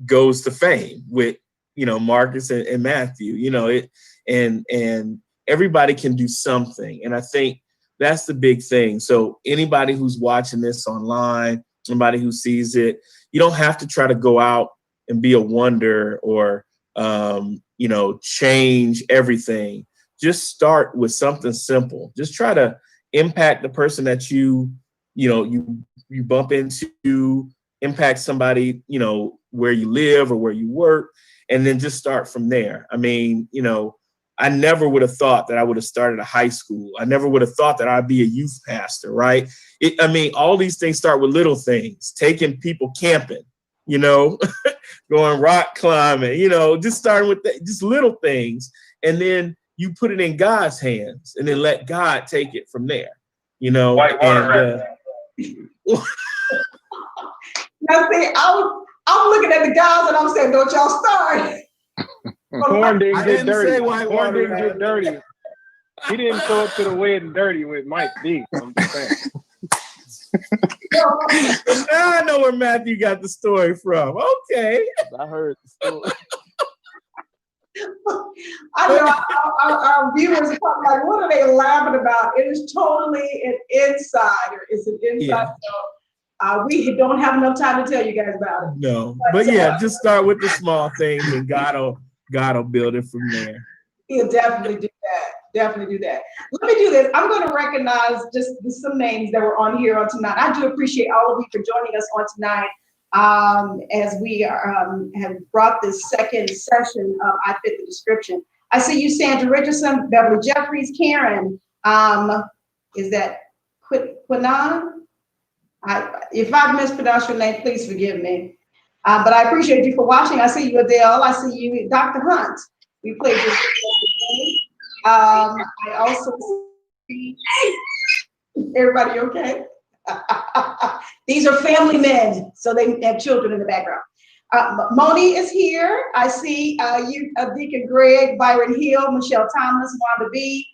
goes to fame with Marcus and Matthew. And everybody can do something, and I think that's the big thing. So anybody who's watching this online, somebody who sees it, you don't have to try to go out and be a wonder or change everything. Just start with something simple. Just try to impact the person that you bump into, impact somebody, where you live or where you work, and then just start from there. I mean, I never would have thought that I would have started a high school. I never would have thought that I'd be a youth pastor, right? All these things start with little things, taking people camping, going rock climbing, just starting with just little things. And then you put it in God's hands and then let God take it from there, White water. Now see, I'm looking at the guys and I'm saying, don't y'all start. Corn didn't get dirty. Corn didn't get dirty. He didn't show up to the wedding dirty with Mike D. I'm just saying. Now I know where Matthew got the story from. Okay. I heard the story. I know our viewers are probably like, what are they laughing about? It is totally an insider. It's an inside joke. We don't have enough time to tell you guys about it. No, but yeah, just start with the small things, and God will build it from there. He'll definitely do that. Definitely do that. Let me do this. I'm going to recognize just some names that were on here on tonight. I do appreciate all of you for joining us on tonight as we have brought this second session of I Fit the Description. I see you, Sandra Richardson, Beverly Jeffries, Karen. Is that Quinan? If I mispronounced your name, please forgive me. But I appreciate you for watching. I see you, Adele. I see you, Dr. Hunt. We played this today. I also see, everybody okay? These are family men, so they have children in the background. Moni is here. I see you, Deacon Greg, Byron Hill, Michelle Thomas, Wanda B,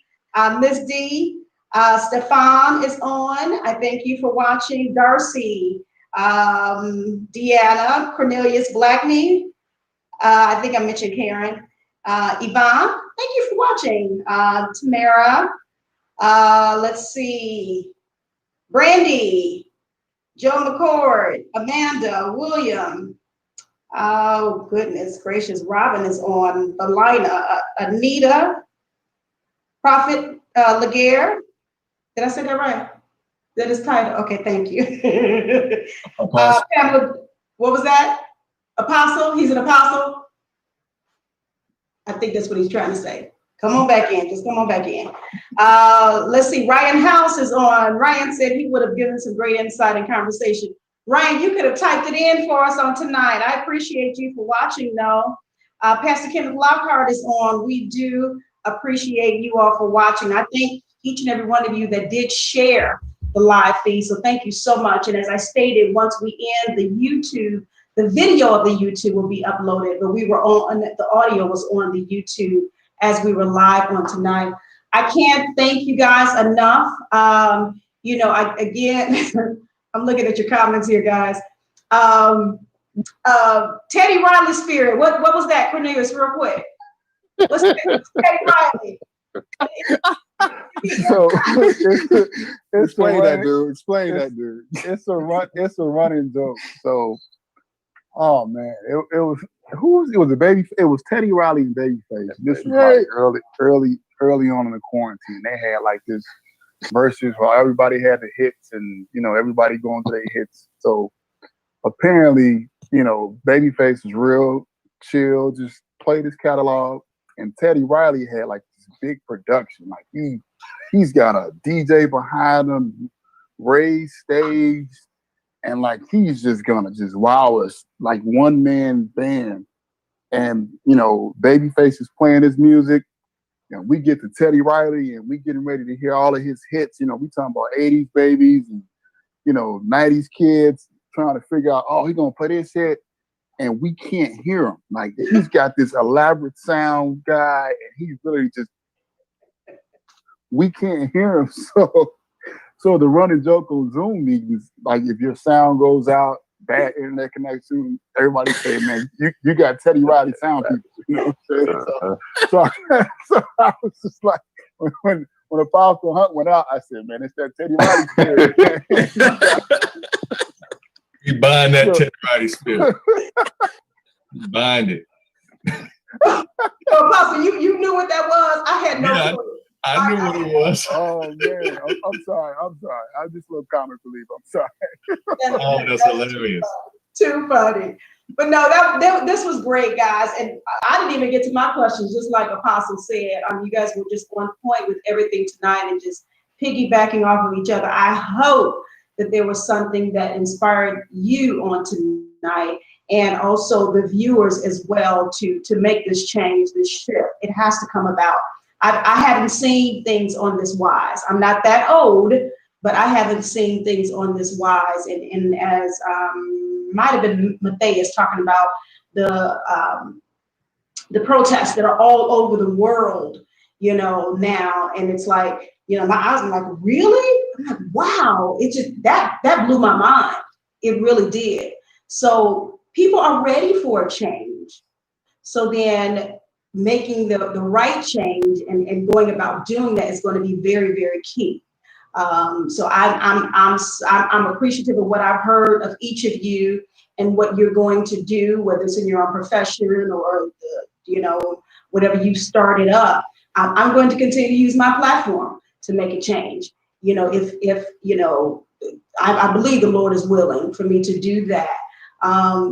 Miss D, Stefan is on. I thank you for watching. Darcy, Deanna, Cornelius Blackney. I think I mentioned Karen. Yvonne, thank you for watching. Tamara, let's see. Brandy, Joe McCord, Amanda, William. Oh, goodness gracious. Robin is on the line. Anita, Prophet Laguerre. Did I say that right? That is title. Okay, thank you. Pamela, what was that? Apostle? He's an apostle? I think that's what he's trying to say. Come on back in. Just come on back in. Let's see. Ryan House is on. Ryan said he would have given some great insight and conversation. Ryan, you could have typed it in for us on tonight. I appreciate you for watching, though. Pastor Kenneth Lockhart is on. We do appreciate you all for watching. I thank each and every one of you that did share the live feed. So thank you so much. And as I stated, once we end the YouTube, the video of the YouTube will be uploaded, but we were on, the audio was on the YouTube as we were live on tonight. I can't thank you guys enough. You know, again, I'm looking at your comments here, guys. Teddy Riley Spirit. What was that, Cornelius, real quick? What's Teddy Riley? So explain that, dude. Explain that, dude. It's a running joke. So, oh man, it was Teddy Riley and Babyface. This was like early on in the quarantine. They had like this verses where everybody had the hits, and you know everybody going to their hits. So apparently, you know, Babyface was real chill, just played his catalog, and Teddy Riley had like this big production. Like he's got a DJ behind him, raised stage, and like he's just gonna just wow us like one man band. And you know, Babyface is playing his music, and we get to Teddy Riley, and we getting ready to hear all of his hits. You know, we talking about 80s babies and you know 90s kids trying to figure out, oh, he's gonna play this hit, and we can't hear him. Like he's got this elaborate sound guy, and he's really just we can't hear him. So the running joke on Zoom meetings, like if your sound goes out, bad internet connection, everybody say, man, you got Teddy Riley sound people. You know what I'm saying? So I was just like, when Apostle Hunt went out, I said, man, it's that Teddy Riley spirit. You bind that Teddy Riley spirit. You bind it. Apostle, you knew what that was? I had no clue. I knew what it was. Oh man, I'm sorry. I'm just a little comic relief. I'm sorry. Oh, that's hilarious. Too funny. But no, this was great, guys. And I didn't even get to my questions, just like Apostle said. You guys were just on point with everything tonight and just piggybacking off of each other. I hope that there was something that inspired you on tonight, and also the viewers as well to make this change, this shift. It has to come about. I haven't seen things on this wise. I'm not that old, but I haven't seen things on this wise. And as might have been Mathais talking about the protests that are all over the world, you know, now. And it's like, you know, my eyes are like, really? I'm like, wow. It just, that blew my mind. It really did. So people are ready for a change. So then making the right change and going about doing that is going to be very, very key. So I'm appreciative of what I've heard of each of you and what you're going to do, whether it's in your own profession or you know, whatever you started up. I'm going to continue to use my platform to make a change. You know, if you know, I believe the Lord is willing for me to do that.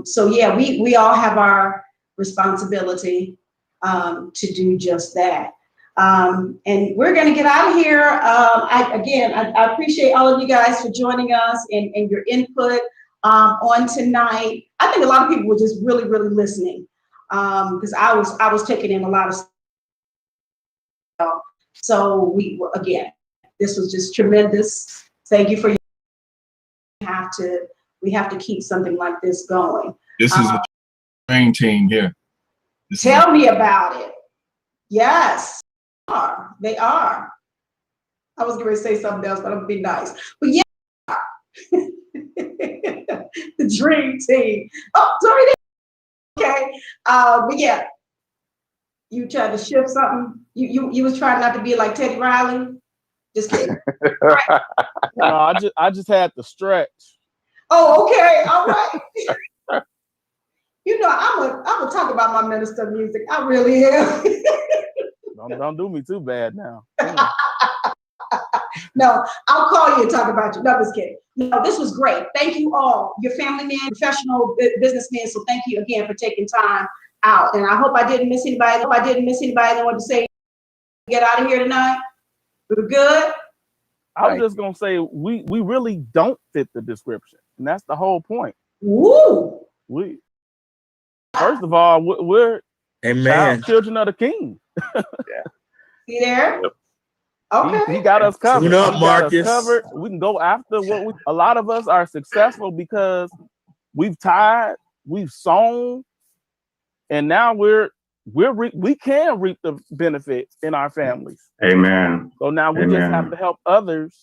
So yeah, we all have our responsibility to do just that. And we're going to get out of here. I appreciate all of you guys for joining us and your input on tonight. I think a lot of people were just really, really listening because I was taking in a lot of stuff. So again, this was just tremendous. Thank you for your. We have to keep something like this going. This is a train team here. Tell me about it. Yes, they are. I was going to say something else, but I'm going to be nice. But yeah, the dream team. Oh, sorry. Okay. But yeah, you tried to shift something. You was trying not to be like Teddy Riley. Just kidding. Right. No, I just had to stretch. Oh, okay. All right. You know, I'm gonna talk about my minister music. I really am. Don't do me too bad now. No, I'll call you and talk about you. No, just kidding. No, this was great. Thank you all. You're family men, professional businessmen. So thank you again for taking time out. And I hope I didn't miss anybody. That wanted to say get out of here tonight. We were good. I was just gonna say we really don't fit the description, and that's the whole point. Woo! First of all, Amen. Children of the King. See there? Yep. Okay. He got us covered. Tune up, He got us Marcus. covered. We can go after a lot of us are successful because we've tied, we've sown, and now we can reap the benefits in our families. Amen. So now we just have to help others.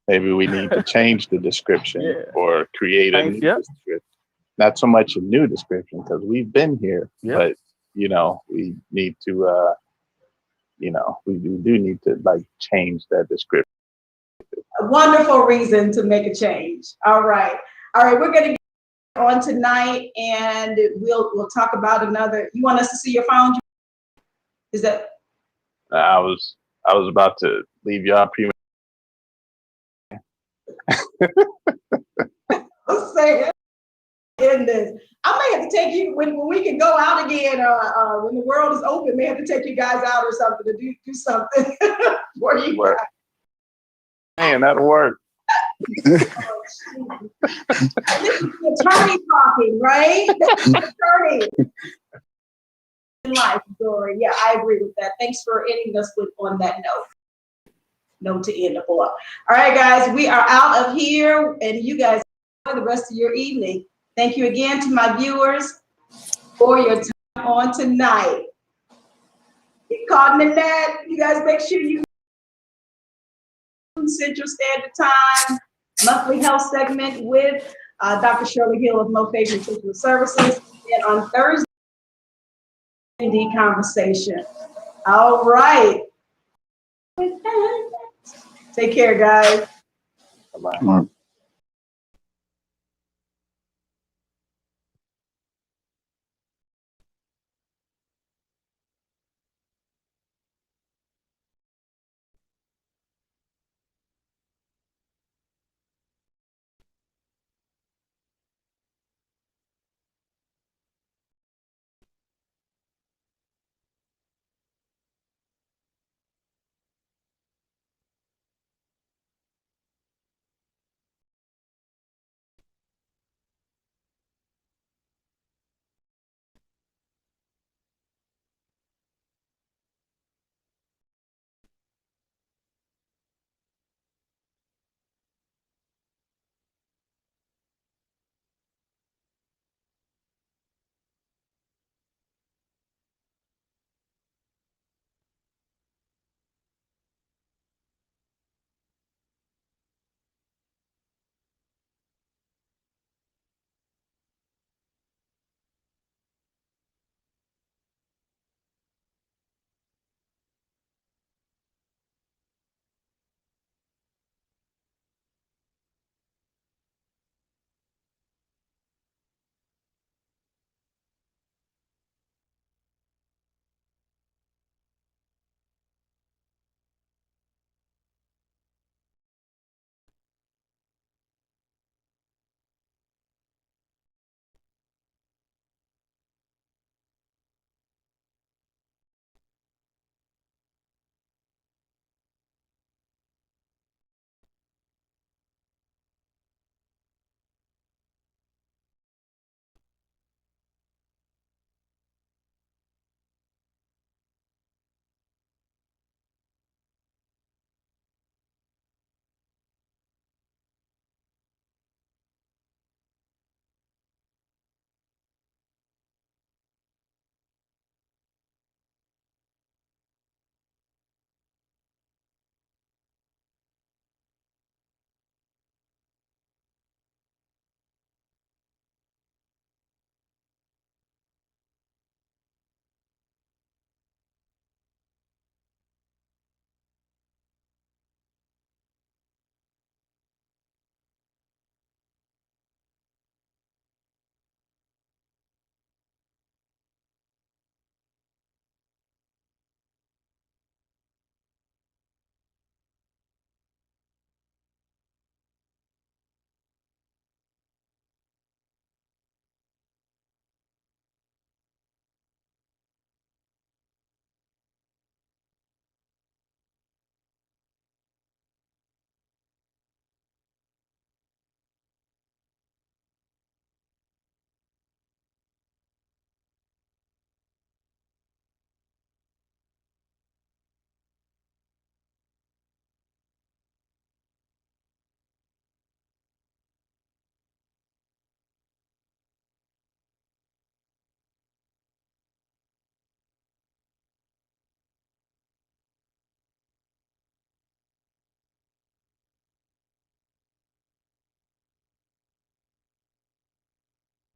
Maybe we need to change the description or create a new Yep. description. Not so much a new description because we've been here, Yep. but we need to we do need to like change that description. A wonderful reason to make a change. All right. We're going to get on tonight, and we'll talk about another. You want us to see your phone? Is that? I was about to leave y'all I'm saying, goodness. I may have to take you when we can go out again. When the world is open, may have to take you guys out or something to do something for you guys. Man, that'll work. This is the attorney talking, right? Attorney. In life, Dory. Yeah, I agree with that. Thanks for ending us on that note to end up on. All right, guys, we are out of here, and you guys enjoy the rest of your evening. Thank you again to my viewers for your time on tonight. GetCaughtInANet. You guys make sure you Central Standard Time monthly health segment with Dr. Shirley Hill of Mathais J Services, and on Thursday, D conversation. All right. Take care, guys. Bye-bye.